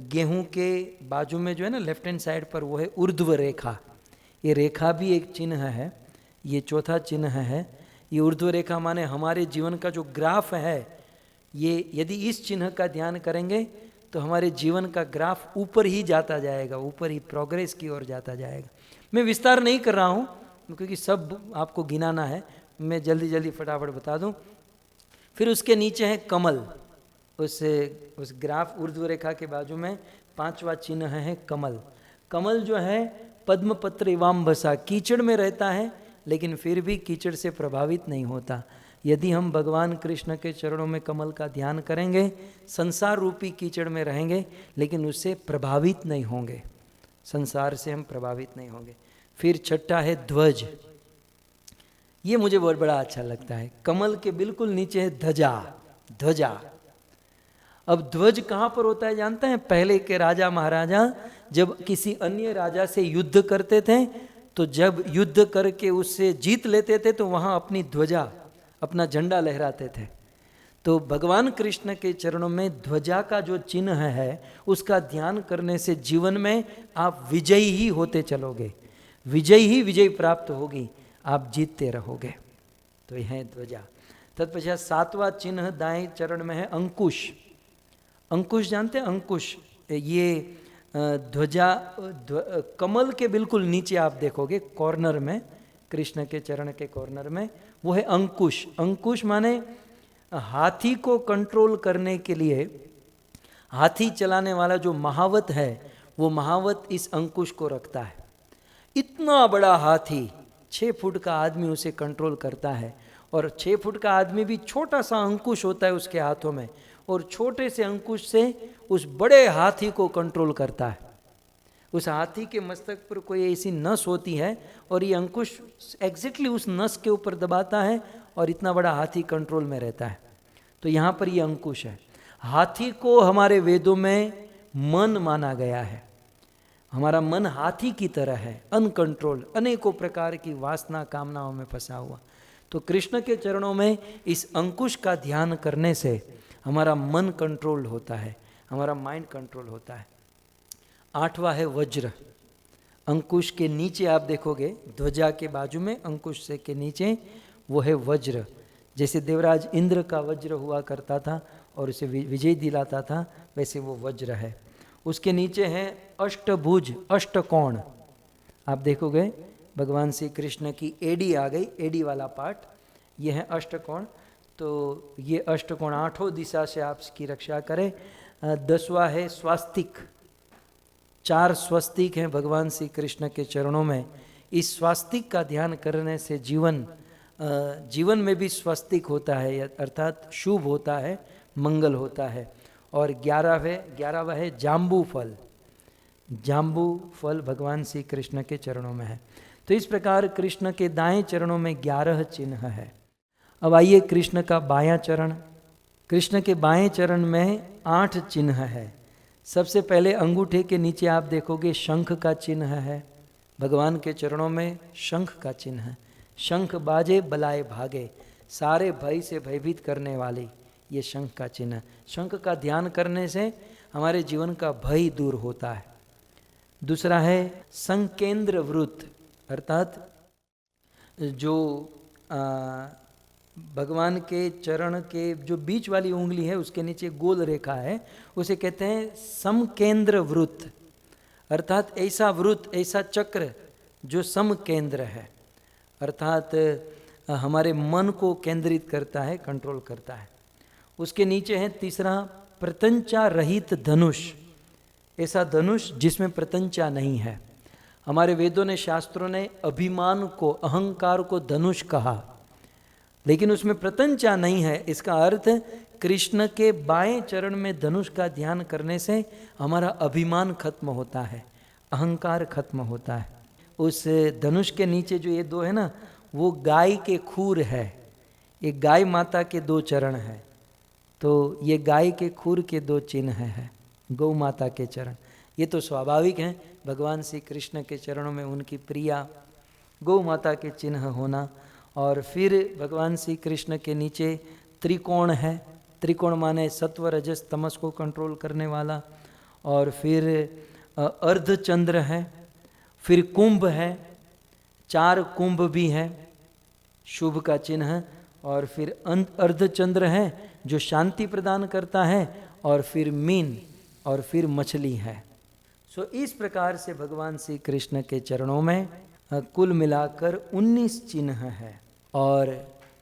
गेहूं के बाजू में जो है ना लेफ्ट हैंड साइड पर वो है ऊर्ध्व रेखा। ये रेखा भी एक चिन्ह है, ये चौथा चिन्ह है। ये ऊर्ध्व रेखा माने हमारे जीवन का जो ग्राफ है, ये यदि इस चिन्ह का ध्यान करेंगे तो हमारे जीवन का ग्राफ ऊपर ही जाता जाएगा, ऊपर ही प्रोग्रेस की ओर जाता जाएगा। मैं विस्तार नहीं कर रहा हूँ क्योंकि सब आपको गिनाना है, मैं जल्दी जल्दी फटाफट बता दूँ। फिर उसके नीचे है कमल। उस ग्राफ ऊर्ध्व रेखा के बाजू में पांचवा चिन्ह है कमल। कमल जो है पद्मपत्र इवाम्बसा, कीचड़ में रहता है लेकिन फिर भी कीचड़ से प्रभावित नहीं होता। यदि हम भगवान कृष्ण के चरणों में कमल का ध्यान करेंगे, संसार रूपी कीचड़ में रहेंगे लेकिन उससे प्रभावित नहीं होंगे, संसार से हम प्रभावित नहीं होंगे। फिर छठा है ध्वज। ये मुझे बहुत बड़ा अच्छा लगता है। कमल के बिल्कुल नीचे है ध्वजा। ध्वजा। अब ध्वज कहाँ पर होता है जानते हैं? पहले के राजा महाराजा जब किसी अन्य राजा से युद्ध करते थे तो जब युद्ध करके उससे जीत लेते थे तो वहाँ अपनी ध्वजा, अपना झंडा लहराते थे। तो भगवान कृष्ण के चरणों में ध्वजा का जो चिन्ह है उसका ध्यान करने से जीवन में आप विजयी ही होते चलोगे, विजयी ही विजय प्राप्त होगी, आप जीतते रहोगे। तो यह है ध्वजा। तत्पश्चात सातवां चिन्ह दाएं चरण में है अंकुश। अंकुश जानते हैं? अंकुश ये ध्वजा कमल के बिल्कुल नीचे आप देखोगे कॉर्नर में, कृष्ण के चरण के कॉर्नर में वो है अंकुश। अंकुश माने हाथी को कंट्रोल करने के लिए हाथी चलाने वाला जो महावत है वो महावत इस अंकुश को रखता है। इतना बड़ा हाथी, 6 फुट का आदमी उसे कंट्रोल करता है, और 6 फुट का आदमी भी छोटा सा अंकुश होता है उसके हाथों में, और छोटे से अंकुश से उस बड़े हाथी को कंट्रोल करता है। उस हाथी के मस्तक पर कोई ऐसी नस होती है और ये अंकुश एग्जैक्टली उस नस के ऊपर दबाता है और इतना बड़ा हाथी कंट्रोल में रहता है। तो यहाँ पर ये अंकुश है। हाथी को हमारे वेदों में मन माना गया है। हमारा मन हाथी की तरह है, अनकंट्रोल, अनेकों प्रकार की वासना कामनाओं में फंसा हुआ। तो कृष्ण के चरणों में इस अंकुश का ध्यान करने से हमारा मन कंट्रोल होता है, हमारा माइंड कंट्रोल होता है। 8वां है वज्र। अंकुश के नीचे आप देखोगे ध्वजा के बाजू में अंकुश से के नीचे वो है वज्र। जैसे देवराज इंद्र का वज्र हुआ करता था और उसे विजय दिलाता था, वैसे वो वज्र है। उसके नीचे है अष्टभुज, अष्टकोण। आप देखोगे भगवान श्री कृष्ण की एडी आ गई, एडी वाला पार्ट, ये है अष्टकोण। तो ये अष्टकोण 8 दिशा से आपकी रक्षा करे। 10वां है स्वास्तिक। 4 स्वस्तिक हैं भगवान श्री कृष्ण के चरणों में। इस स्वास्तिक का ध्यान करने से जीवन में भी स्वस्तिक होता है, अर्थात शुभ होता है, मंगल होता है। और 11वां है जाम्बू फल। जाम्बू फल भगवान श्री कृष्ण के चरणों में है। तो इस प्रकार कृष्ण के दाएं चरणों में 11 चिन्ह है। अब आइए कृष्ण का बायां चरण। कृष्ण के बाएं चरण में 8 चिन्ह है। सबसे पहले अंगूठे के नीचे आप देखोगे शंख का चिन्ह है। भगवान के चरणों में शंख का चिन्ह है। शंख बाजे बलाए भागे, सारे भय से भयभीत करने वाली ये शंख का चिन्ह। शंख का ध्यान करने से हमारे जीवन का भय दूर होता है। दूसरा है संकेंद्र वृत्त, अर्थात जो भगवान के चरण के जो बीच वाली उंगली है उसके नीचे गोल रेखा है, उसे कहते हैं समकेंद्र वृत्त। अर्थात ऐसा वृत्त, ऐसा चक्र जो समकेंद्र है, अर्थात हमारे मन को केंद्रित करता है, कंट्रोल करता है। उसके नीचे है तीसरा प्रत्यंचा रहित धनुष, ऐसा धनुष जिसमें प्रत्यंचा नहीं है। हमारे वेदों ने, शास्त्रों ने अभिमान को, अहंकार को धनुष कहा, लेकिन उसमें प्रत्यंचा नहीं है। इसका अर्थ कृष्ण के बाएं चरण में धनुष का ध्यान करने से हमारा अभिमान खत्म होता है, अहंकार खत्म होता है। उस धनुष के नीचे जो ये 2 है ना, वो गाय के खूर है। एक गाय माता के 2 चरण है, तो ये गाय के खूर के 2 चिन्ह है, गौ माता के चरण। ये तो स्वाभाविक है, भगवान श्री कृष्ण के चरणों में उनकी प्रिया गौ माता के चिन्ह होना। और फिर भगवान श्री कृष्ण के नीचे त्रिकोण है। त्रिकोण माने सत्व रजस तमस को कंट्रोल करने वाला। और फिर अर्धचंद्र है, फिर कुंभ है, 4 कुंभ भी है, शुभ का चिन्ह। और फिर अर्धचंद्र है जो शांति प्रदान करता है, और फिर मीन, और फिर मछली है। सो इस प्रकार से भगवान श्री कृष्ण के चरणों में कुल मिलाकर 19 चिन्ह है। और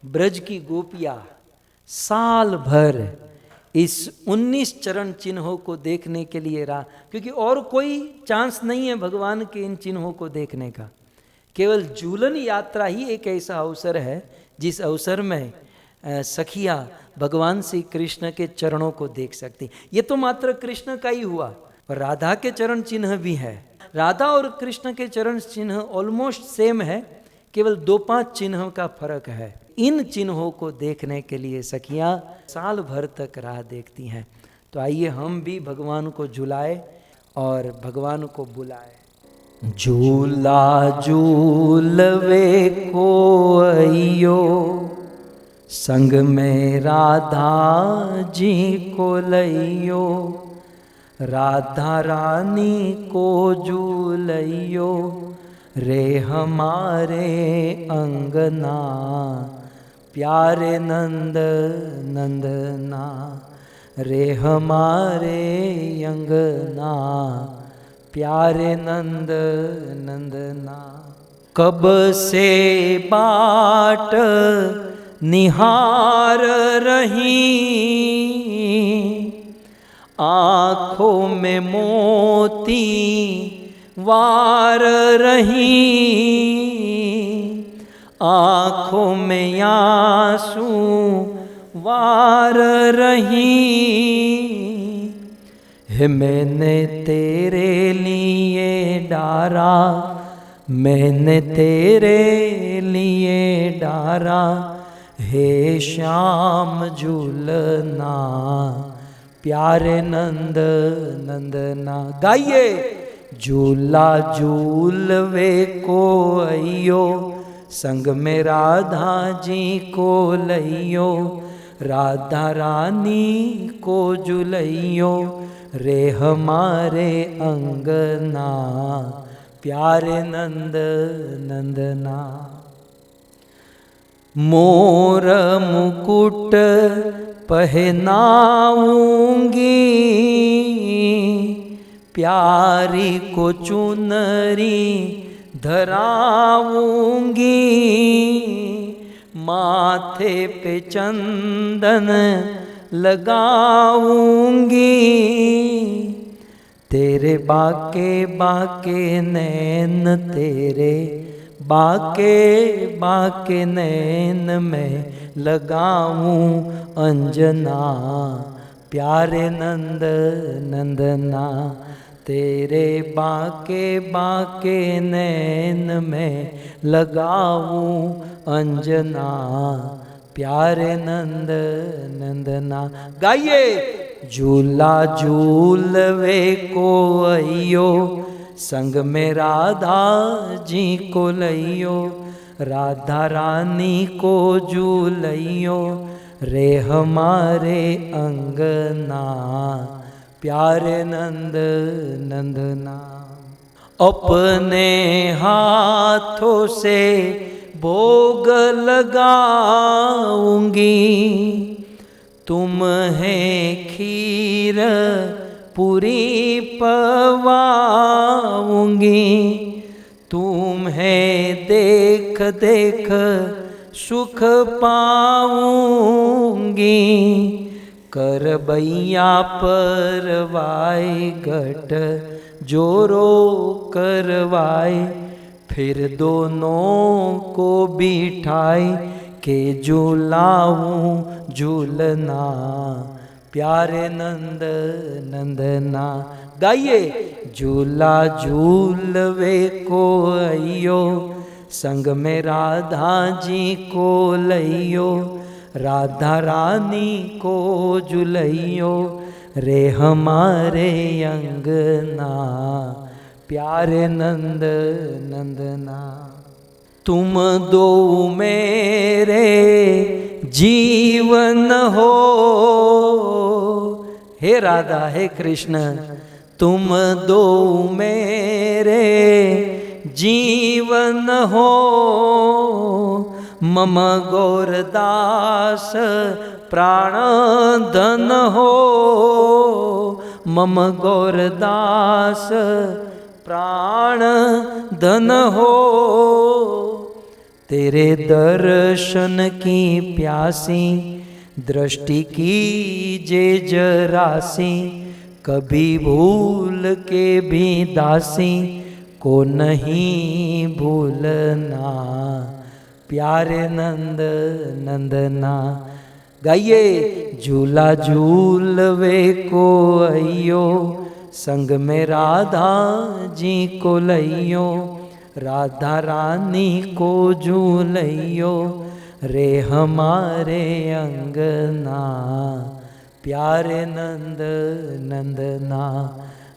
ब्रज की गोपियाँ साल भर इस 19 चरण चिन्हों को देखने के लिए रहा, क्योंकि और कोई चांस नहीं है भगवान के इन चिन्हों को देखने का। केवल झूलन यात्रा ही एक ऐसा अवसर है जिस अवसर में सखियाँ भगवान श्री कृष्ण के चरणों को देख सकती। ये तो मात्र कृष्ण का ही हुआ, पर राधा के चरण चिन्ह भी है। राधा और कृष्ण के चरण चिन्ह ऑलमोस्ट सेम है, केवल 2-5 चिन्हों का फर्क है। इन चिन्हों को देखने के लिए सखियाँ साल भर तक राह देखती हैं। तो आइए हम भी भगवान को झुलाए और भगवान को बुलाए। झूला झूलवे को अइयो, संग में राधा जी को लइयो, राधा रानी को झूलइयो, रे हमारे अंगना, प्यारे नंद नंदना, रे हमारे अंगना, प्यारे नंद नंदना। कब से बाट निहार रही, आँखों में मोती वार रही, आँखों में आंसू वार रही, है मैंने तेरे लिए डारा, मैंने तेरे लिए डारा, हे श्याम झूलना, प्यारे नंद नंदना। गाइए। झूला झूलवे को अइयो, संग में राधा जी को लइयो, राधा रानी को झुलइयो, रे हमारे अंगना, प्यारे नंद नंदना। मोर मुकुट पहनाऊंगी, प्यारी को चुनरी धराऊंगी, माथे पे चंदन लगाऊंगी, तेरे बाके बाके नैन, तेरे बाके बाके नैन में लगाऊं अंजना, प्यारे नंद नंदना, तेरे बाके बाके नैन में लगाऊं अंजना, प्यारे नंद नंदना। गाइए। झूला झूलवे को अइयो, संग में राधा जी को लइयो, राधा रानी को झूलइयो, रे हमारे अंगना, प्यारे नंद नंदना। अपने हाथों से भोग लगाऊंगी, तुम्हें खीर पूरी पवाऊंगी, तुम्हें देख देख सुख पाऊंगी, कर बैया परवाई घट जोरो करवाई, फिर दोनों को बिठाई के झूलाऊं झूलना, प्यारे नंद नंदना। गाइए। झूला झूलवे को अइयो, संग में राधा जी को लइयो, राधा रानी को झूलइयो, रे हमारे अंगना, प्यारे नंद नंदना। तुम दो मेरे जीवन हो, हे राधा हे कृष्ण, तुम दो मेरे जीवन हो, मम गौरदास प्राण धन हो, मम गौरदास प्राण धन हो, तेरे दर्शन की प्यासी दृष्टि कीजे जरासी, कभी भूल के भी दासी को नहीं भूलना, प्यारे नंद नंदना। गाइए। झूला झूलवे को अइयो, संग में राधा जी को लइयो, राधा रानी को झूलइयो, रे हमारे अंगना, प्यारे नंद नंदना,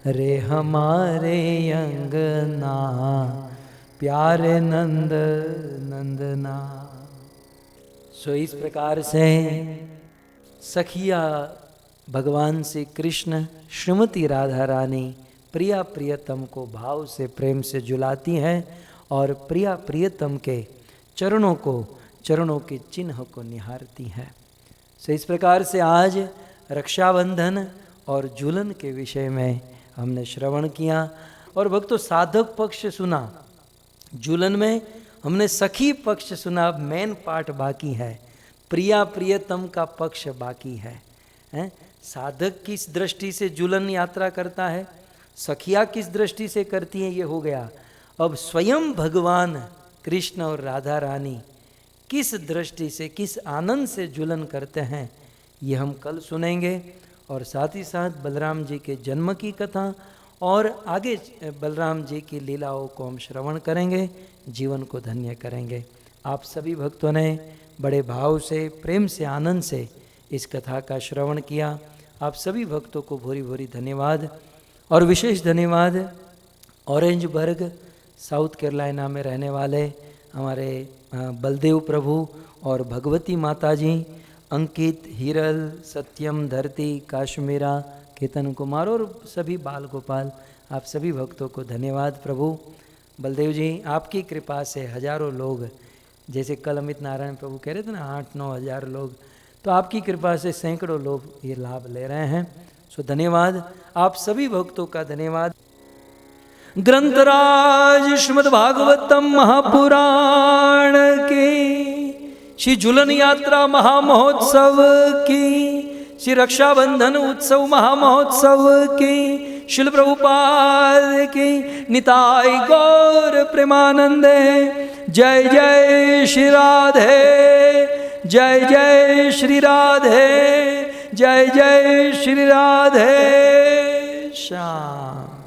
रे हमारे अंगना, प्यारे नंद नंदना। सो इस प्रकार से सखिया भगवान श्री कृष्ण श्रीमती राधा रानी प्रिया प्रियतम को भाव से प्रेम से झुलाती हैं और प्रिया प्रियतम के चरणों के चिन्ह को निहारती हैं। सो इस प्रकार से आज रक्षाबंधन और झूलन के विषय में हमने श्रवण किया और भक्तों साधक पक्ष सुना, झूलन में हमने सखी पक्ष सुना। अब मेन पार्ट बाकी है, प्रिया प्रियतम का पक्ष बाकी है। साधक किस दृष्टि से झूलन यात्रा करता है, सखिया किस दृष्टि से करती हैं, ये हो गया। अब स्वयं भगवान कृष्ण और राधा रानी किस दृष्टि से किस आनंद से झूलन करते हैं, ये हम कल सुनेंगे। और साथ ही साथ बलराम जी के जन्म की कथा और आगे बलराम जी की लीलाओं को हम श्रवण करेंगे, जीवन को धन्य करेंगे। आप सभी भक्तों ने बड़े भाव से प्रेम से आनंद से इस कथा का श्रवण किया। आप सभी भक्तों को भूरी भूरी धन्यवाद और विशेष धन्यवाद ऑरेंजबर्ग साउथ कैरोलिना में रहने वाले हमारे बलदेव प्रभु और भगवती माता जी, अंकित, हिरल, सत्यम, धरती, काश्मीरा, केतन कुमार और सभी बाल गोपाल, आप सभी भक्तों को धन्यवाद। प्रभु बलदेव जी, आपकी कृपा से हजारों लोग, जैसे कल अमित नारायण प्रभु कह रहे थे ना 8-9 हज़ार लोग, तो आपकी कृपा से सैकड़ों लोग ये लाभ ले रहे हैं। सो धन्यवाद, आप सभी भक्तों का धन्यवाद। ग्रंथराज श्रीमद् भागवतम महापुराण की, श्री झूलन यात्रा महामहोत्सव की, श्री रक्षाबंधन उत्सव महामहोत्सव की, शिल प्रभुपाद की, निताय गौर प्रेमानंदे। जय जय श्री राधे, जय जय श्री राधे, जय जय श्री राधे श्याम।